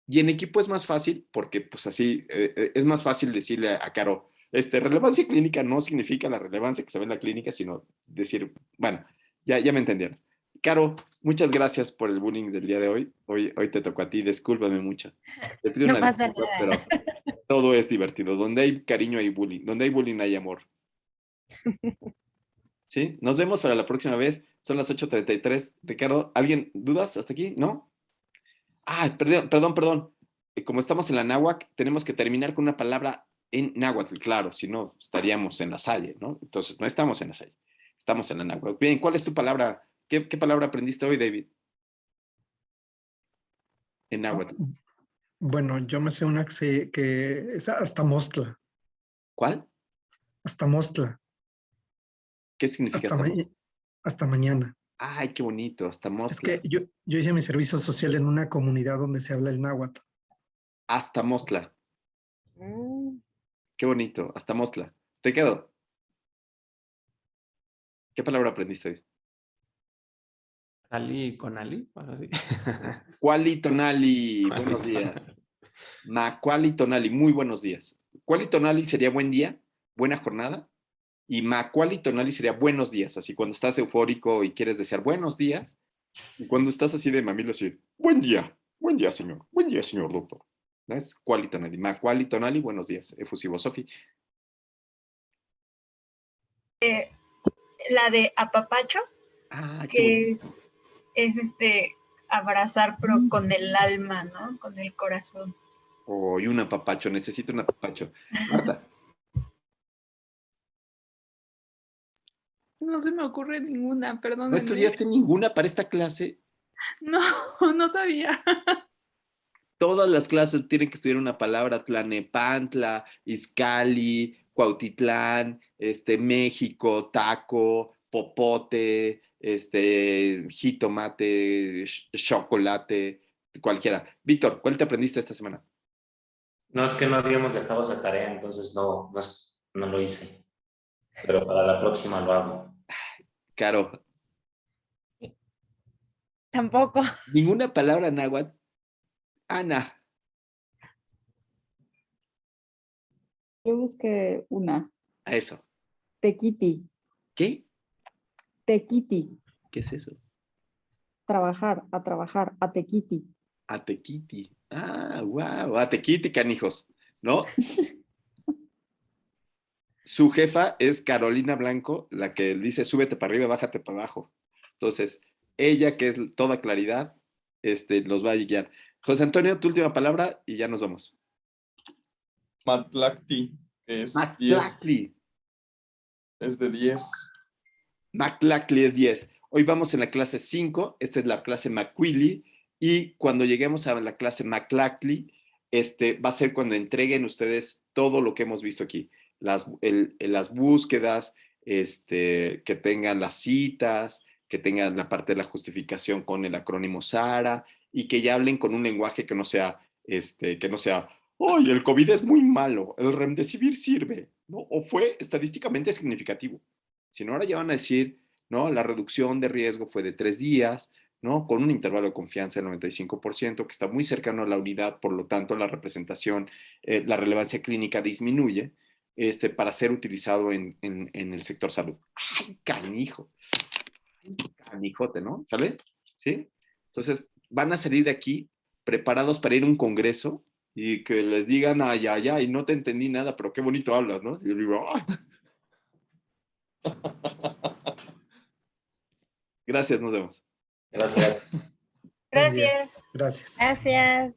Y en equipo es más fácil porque, pues así, es más fácil decirle a Caro, relevancia clínica no significa la relevancia que se ve en la clínica, sino decir, bueno, ya me entendieron. Caro, muchas gracias por el bullying del día de hoy. Hoy te tocó a ti, discúlpame mucho. Te pido No una pasa disculpa, nada. pero todo es divertido. Donde hay cariño hay bullying. Donde hay bullying hay amor. ¿Sí? Nos vemos para la próxima vez. Son las 8:33. Ricardo, ¿alguien dudas hasta aquí? ¿No? Ah, perdón. Como estamos en la náhuatl, tenemos que terminar con una palabra en náhuatl, claro, si no estaríamos en la Salle, ¿no? Entonces, no estamos en la Salle, estamos en la náhuatl. Bien, ¿cuál es tu palabra? ¿Qué palabra aprendiste hoy, David? En náhuatl. Bueno, yo me sé una que es hasta mostla. ¿Cuál? Hasta Mostla. ¿Qué significa Hasta, hasta ma- Mostla? hasta mañana. Ay, qué bonito, hasta Es Mostla. que yo hice mi servicio social en una comunidad donde se habla el náhuatl. Hasta Mostla. Mm, Qué bonito, hasta Mostla. Te quedo. ¿Qué palabra aprendiste hoy? Ali con Ali, algo así. Cuali Tonali, buenos días. Macuali Tonali, muy buenos días. Cuali Tonali sería buen día, buena jornada. Y Macuali Tonali sería buenos días, así cuando estás eufórico y quieres desear buenos días. Y cuando estás así de mamilo, así, buen día, señor doctor. ¿No? Es Cuali Tonali. Macuali Tonali, buenos días. Efusivo, Sofi. La de apapacho, Ah, qué que bonito. es abrazar, pero con el alma, ¿no? Con el corazón. Oh, y un apapacho, necesito un apapacho. Marta, No se me ocurre ninguna, ¿no perdónenme. estudiaste ninguna para esta clase? No, no sabía. Todas las clases tienen que estudiar una palabra: Tlanepantla, Izcalli, Cuautitlán, México, taco, popote, jitomate, chocolate, cualquiera. Víctor, ¿cuál te aprendiste esta semana? No, es que no habíamos dejado esa tarea, entonces no lo hice. Pero para la próxima lo hago. Caro, tampoco. ninguna palabra náhuatl. Ana, Yo busqué una. a eso. Tequiti. ¿Qué? Tequiti. ¿Qué es eso? Trabajar, a tequiti. Atequiti. Ah, wow, Atequiti, canijos, ¿no? Su jefa es Carolina Blanco, la que dice súbete para arriba, bájate para abajo. Entonces, ella, que es toda claridad, los va a guiar. José Antonio, tu última palabra y ya nos vamos. Matlacti, que es 10, Mactlactli. es de 10. Mactlactli es 10. Hoy vamos en la clase 5, esta es la clase Macuili, y cuando lleguemos a la clase Mactlactli, va a ser cuando entreguen ustedes todo lo que hemos visto aquí. Las búsquedas, que tengan las citas, que tengan la parte de la justificación con el acrónimo SARA y que ya hablen con un lenguaje que no sea, ¡ay, el COVID es muy malo! El remdesivir sirve, ¿no? O fue estadísticamente significativo. Si no, ahora ya van a decir, ¿no? La reducción de riesgo fue de 3 días, ¿no? Con un intervalo de confianza del 95%, que está muy cercano a la unidad, por lo tanto, la representación, la relevancia clínica disminuye, para ser utilizado en el sector salud. ¡Ay, canijo! Canijote, ¿no? ¿Sale? ¿Sí? Entonces, van a salir de aquí preparados para ir a un congreso y que les digan, ay, ay, ay, no te entendí nada, pero qué bonito hablas, ¿no? Y yo digo, ay. Gracias, nos vemos. Gracias. Buen día. Gracias. Gracias. Gracias.